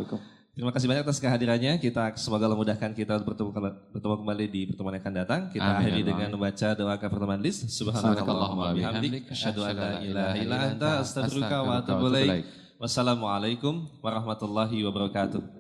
Terima kasih banyak atas kehadirannya. Kita semoga Allah mudahkan kita bertemu kembali di pertemuan yang akan datang. Kita akhiri dengan membaca doa kafaratul majlis. Subhanakallahumma bihamdik asyhadu an la ilaha illa anta astaghfiruka wa atubu ilaik. Wassalamualaikum warahmatullahi wabarakatuh.